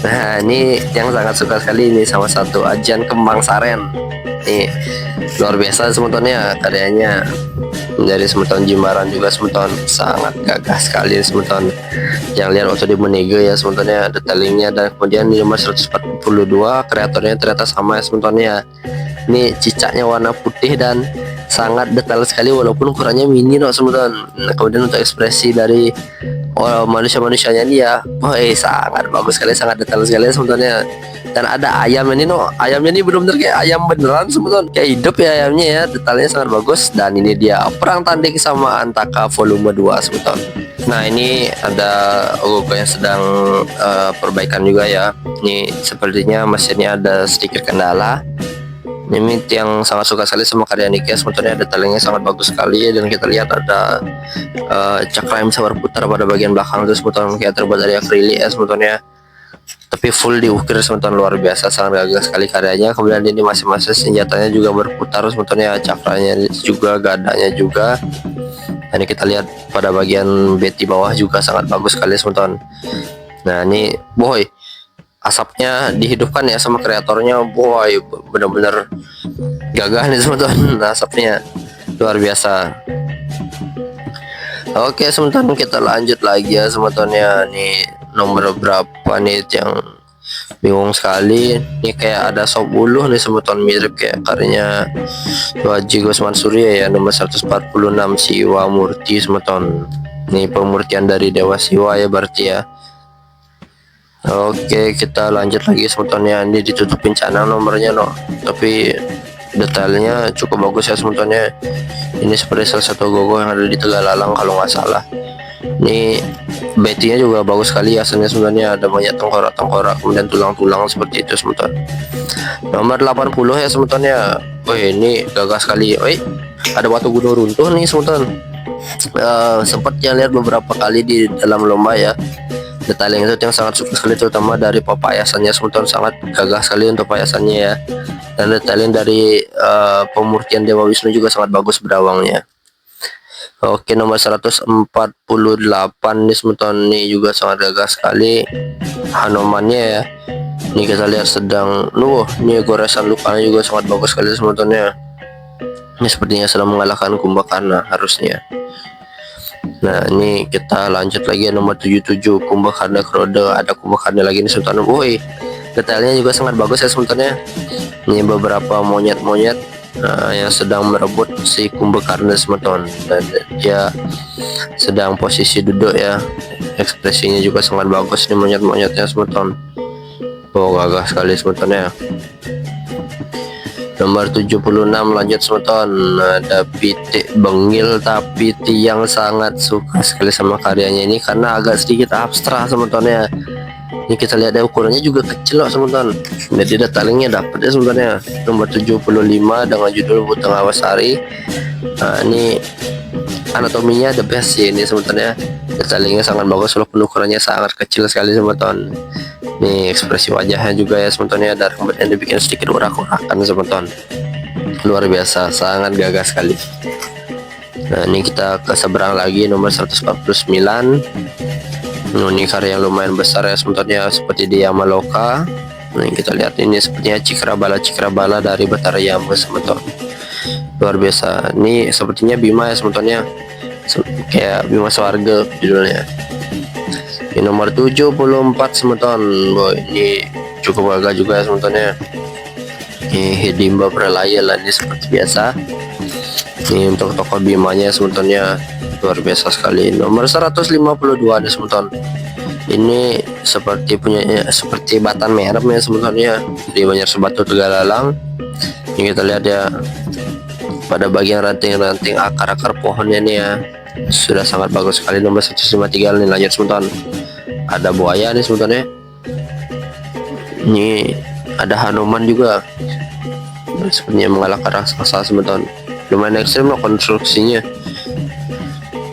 Nah ini yang sangat suka sekali ini sama satu Ajian Kembang Saren. Nih luar biasa sebetulnya karyanya. Dari semeton Jimbaran juga semeton sangat gagah sekali semeton. Yang lihat waktu di Menege ya sebetulnya detailingnya, dan kemudian di nomor 142 kreatornya ternyata sama ya semetonnya. Ini cicaknya warna putih dan sangat detail sekali walaupun ukurannya mini loh semeton. Nah, kemudian untuk ekspresi dari manusia-manusianya ini ya, sangat bagus sekali, sangat detail sekali sebetulnya. Dan ada ayam ini ayamnya ini benar-benar kayak ayam beneran sebetulnya, kayak hidup ya ayamnya ya, detailnya sangat bagus. Dan ini dia perang tanding sama Antaka volume 2 sebetulnya. Nah ini ada Ogogo yang sedang perbaikan juga ya. Ini sepertinya mesinnya ada sedikit kendala. Ini yang sangat suka sekali sama karya Niki sebetulnya, detailnya sangat bagus sekali. Dan kita lihat ada cakra yang bisa berputar pada bagian belakang itu sebetulnya, kayak terbuat dari akrilik ya sebetulnya, tapi full diukir sebetulnya, luar biasa, sangat gagah sekali karyanya. Kemudian ini masing-masing senjatanya juga berputar sebetulnya, cakranya juga, gadanya juga. Ini kita lihat pada bagian Betty bawah juga sangat bagus sekali sebetulnya. Nah ini asapnya dihidupkan ya sama kreatornya, bener-bener gagah nih sebetulnya asapnya, luar biasa. Oke sebentar kita lanjut lagi ya sebetulnya. Nih nomor berapa nih yang bingung sekali. Ini kayak ada sop uluh nih sebetulnya, mirip kayak karyanya Haji Gosman Surya ya, nomor 146 Siwa Murti sebetulnya. Ini pemurtian dari Dewa Siwa ya berarti ya. Oke kita lanjut lagi sebetulnya. Ini ditutupin canang nomornya tapi detailnya cukup bagus ya sebetulnya. Ini seperti salah satu Gogo yang ada di Tegalalang kalau nggak salah. Ini Betty-nya juga bagus sekali asalnya sebenarnya, ada banyak tengkorak-tengkorak kemudian tulang-tulang seperti itu sebetulnya. Nomor 80 ya sebetulnya. Ini gagah sekali. Ada batu gunung runtuh nih sebetulnya. Sempat yang lihat beberapa kali di dalam lomba ya. Detailing itu yang sangat suka sekali, terutama dari payasannya sebetulnya, sangat gagah sekali untuk payasannya ya. Dan detailing dari pemurtian Dewa Wisnu juga sangat bagus berawangnya. Oke nomor 148 nih sebetulnya, ini juga sangat gagah sekali Hanomannya ya. Ini kita lihat sedang ini goresan lukanya juga sangat bagus sekali sebetulnya. Ini sepertinya sedang mengalahkan Kumbakarna harusnya. Nah ini kita lanjut lagi ya, nomor 77 Kumbakarna Krode. Ada Kumbakarna lagi nih sebetulnya. Detailnya juga sangat bagus ya sebetulnya. Ini beberapa monyet-monyet yang sedang merebut si Kumbakarna sebetulnya, dan dia sedang posisi duduk ya. Ekspresinya juga sangat bagus nih monyet-monyetnya sebetulnya. Gagah sekali sebetulnya. Nomor 76 lanjut sebetulnya, ada Pitik Bengil, tapi Tiang sangat suka sekali sama karyanya ini karena agak sedikit abstrak sebetulnya. Ini kita lihat ya, ukurannya juga kecil loh sebetulnya, jadi detailingnya dapat ya sebetulnya. Nomor 75 dengan judul Butang Awasari. Nah ini anatominya the best sih ini sebetulnya. Detailingnya sangat bagus walaupun ukurannya sangat kecil sekali sebetulnya. Nih ekspresi wajahnya juga ya sebetulnya, dan kemudian dibikin sedikit urak-urakan sebetulnya. Luar biasa, sangat gagah sekali. Nah ini kita ke seberang lagi nomor 149. Nah, ini karya yang lumayan besar ya sebetulnya, seperti di Yamaloka. Nah kita lihat ini sepertinya Cikrabala dari Batara Yama sebetulnya. Luar biasa. Ini sepertinya Bima ya sebetulnya, kayak Bima Swarga judulnya. Ini nomor 74 semeton. Boy, ini cukup gagah juga sebetulnya. Ini Hidimba Pralaya lah ini seperti biasa. Ini untuk toko Bimanya sebetulnya luar biasa sekali. Nomor 152 ada semeton. Ini seperti seperti Batan Merah ya sebetulnya di Banjar Sebatu Tegalalang. Ini kita lihat ya, pada bagian ranting-ranting akar-akar pohonnya nih ya, sudah sangat bagus sekali. Nomor 153 nih, lanjut sebentar. Ada buaya nih sebetulnya. Ini ada Hanuman juga, sepertinya mengalahkan raksasa sebentar. Lumayan ekstrim loh konstruksinya.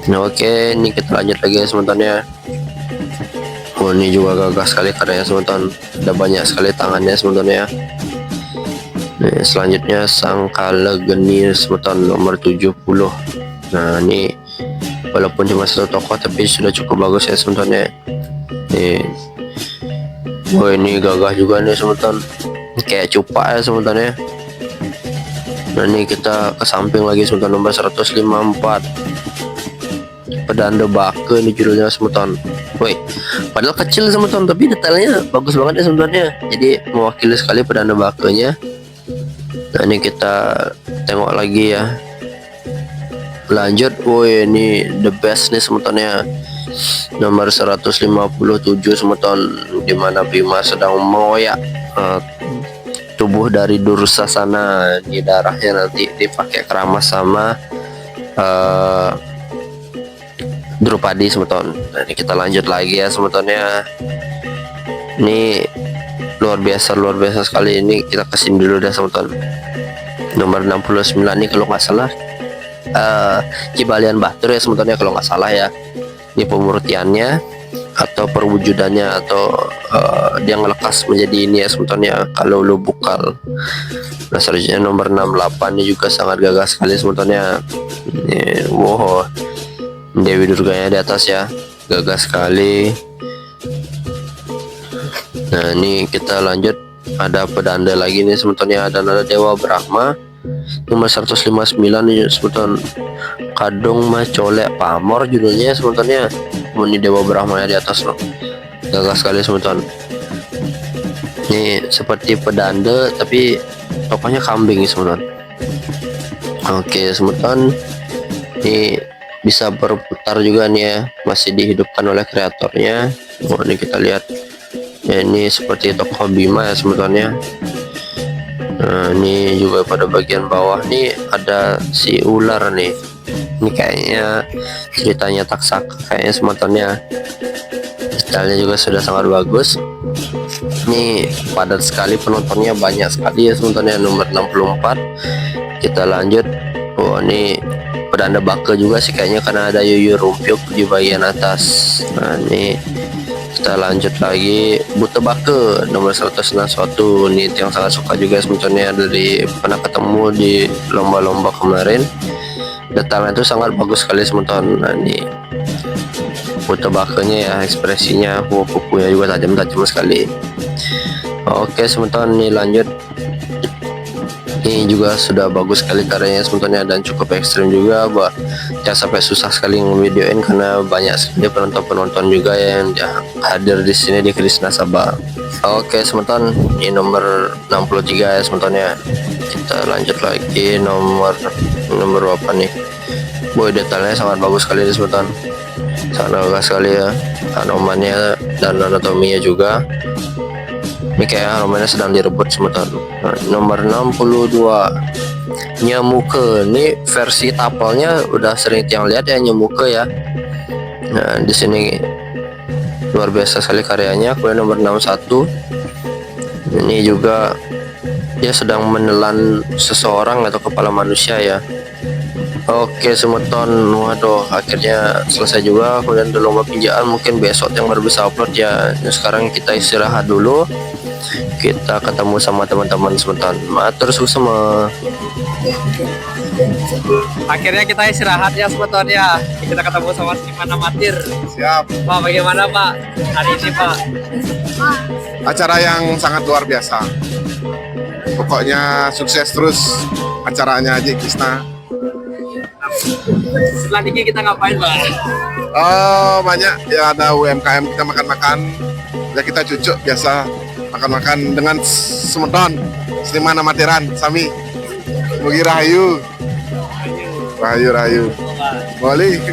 Nah oke, ini kita lanjut lagi sebentarnya. Oh ini juga gagah sekali karyanya sebentar. Ada banyak sekali tangannya sebenarnya. Nih, selanjutnya Sangkala Geni sebentar nomor 70. Nah ini walaupun cuma satu tokoh tapi sudah cukup bagus ya sebenarnya. Nih, oh ini gagah juga nih sebentar, kayak cupa ya sebenarnya. Nah ini kita ke samping lagi sebentar, nomor 154. Pedanda Baka ini judulnya sebentar. Woi, padahal kecil sebentar tapi detailnya bagus banget ya sebenarnya. Jadi mewakili sekali Pedanda Bakanya. Nah ini kita tengok lagi ya. Lanjut, woi ini the best nih sebenarnya. Nomor 157 semeton, dimana Bima sedang mengoyak tubuh dari Dursasana. Di darahnya nanti dipakai keramas sama Drupadi semeton. Nah ini kita lanjut lagi ya semetonnya. Ini luar biasa sekali. Ini kita kesini dulu dah semeton. Nomor 69 nih kalau nggak salah Kibalian Batur ya semetonnya kalau nggak salah ya. Ini pemurtiannya atau perwujudannya, atau dia ngelekas menjadi ini ya semetonnya kalau lu bukal. Nah selanjutnya nomor 68 ini juga sangat gagah sekali semetonnya. Ini wow, Dewi Durganya di atas ya, gagah sekali. Nah ini kita lanjut, ada pedanda lagi nih sebetulnya, ada Dewa Brahma nomor 159 nih sebetulnya, Kadung Macolek Pamor judulnya sebetulnya. Ini Dewa Brahma ya di atas loh, gagah sekali sebetulnya. Ini seperti pedanda tapi tokohnya kambing sebetulnya. Oke sebetulnya ini bisa berputar juga nih ya, masih dihidupkan oleh kreatornya. Oh ini kita lihat ya, ini seperti tokoh Bima ya sebetulnya. Nah ini juga pada bagian bawah nih ada si ular nih. Ini kayaknya ceritanya Taksaka kayaknya sebetulnya. Detailnya juga sudah sangat bagus. Ini padat sekali penontonnya, banyak sekali ya sebetulnya. Nomor 64 kita lanjut. Oh ini pedanda Baka juga sih kayaknya, karena ada Yuyu Rumpiuk di bagian atas. Nah ini kita lanjut lagi, Buta Baka nomor 161. Ini yang sangat suka juga sebetulnya, dari pernah ketemu di lomba-lomba kemarin. Detailnya itu sangat bagus sekali sebetulnya. Nah ini Buta Bakanya ya, ekspresinya, kukunya juga tajam-tajam sekali. Oke sebetulnya ini lanjut. Ini juga sudah bagus sekali karyanya sebetulnya, dan cukup ekstrim juga, ya sampai susah sekali ngevideoin karena banyak sekali penonton juga yang hadir di sini di Krishna Sabha. Oke sebetulnya ini nomor 63 ya sebetulnya. Kita lanjut lagi nomor berapa nih? Boy, detailnya sangat bagus sekali sebetulnya, sangat bagus sekali ya, anomannya dan anatominya juga. Ini kayak romannya sedang direbut sebentar. Nah, nomor 62 Nyamuke. Ini versi tapelnya udah sering yang lihat ya, Nyamuke ya. Nah di sini luar biasa sekali karyanya. Kemudian nomor 61 ini juga dia sedang menelan seseorang atau kepala manusia ya. Oke semeton, waduh akhirnya selesai juga. Kemudian ada lomba pinjaan, mungkin besok yang baru bisa upload ya. Sekarang kita istirahat dulu, kita ketemu sama teman-teman semeton. Matur suwun sama. Akhirnya kita istirahat ya semeton ya. Kita ketemu sama seniman amatir. Siap. Pak, bagaimana Pak hari ini Pak? Acara yang sangat luar biasa. Pokoknya sukses terus acaranya Haji Krisna. Setelah ini kita ngapain Pak? Oh, banyak ya, ada UMKM kita makan-makan. Ya kita cucuk biasa makan-makan dengan semeton seniman amatiran sami. Mugi rahayu. Rahayu. Boleh.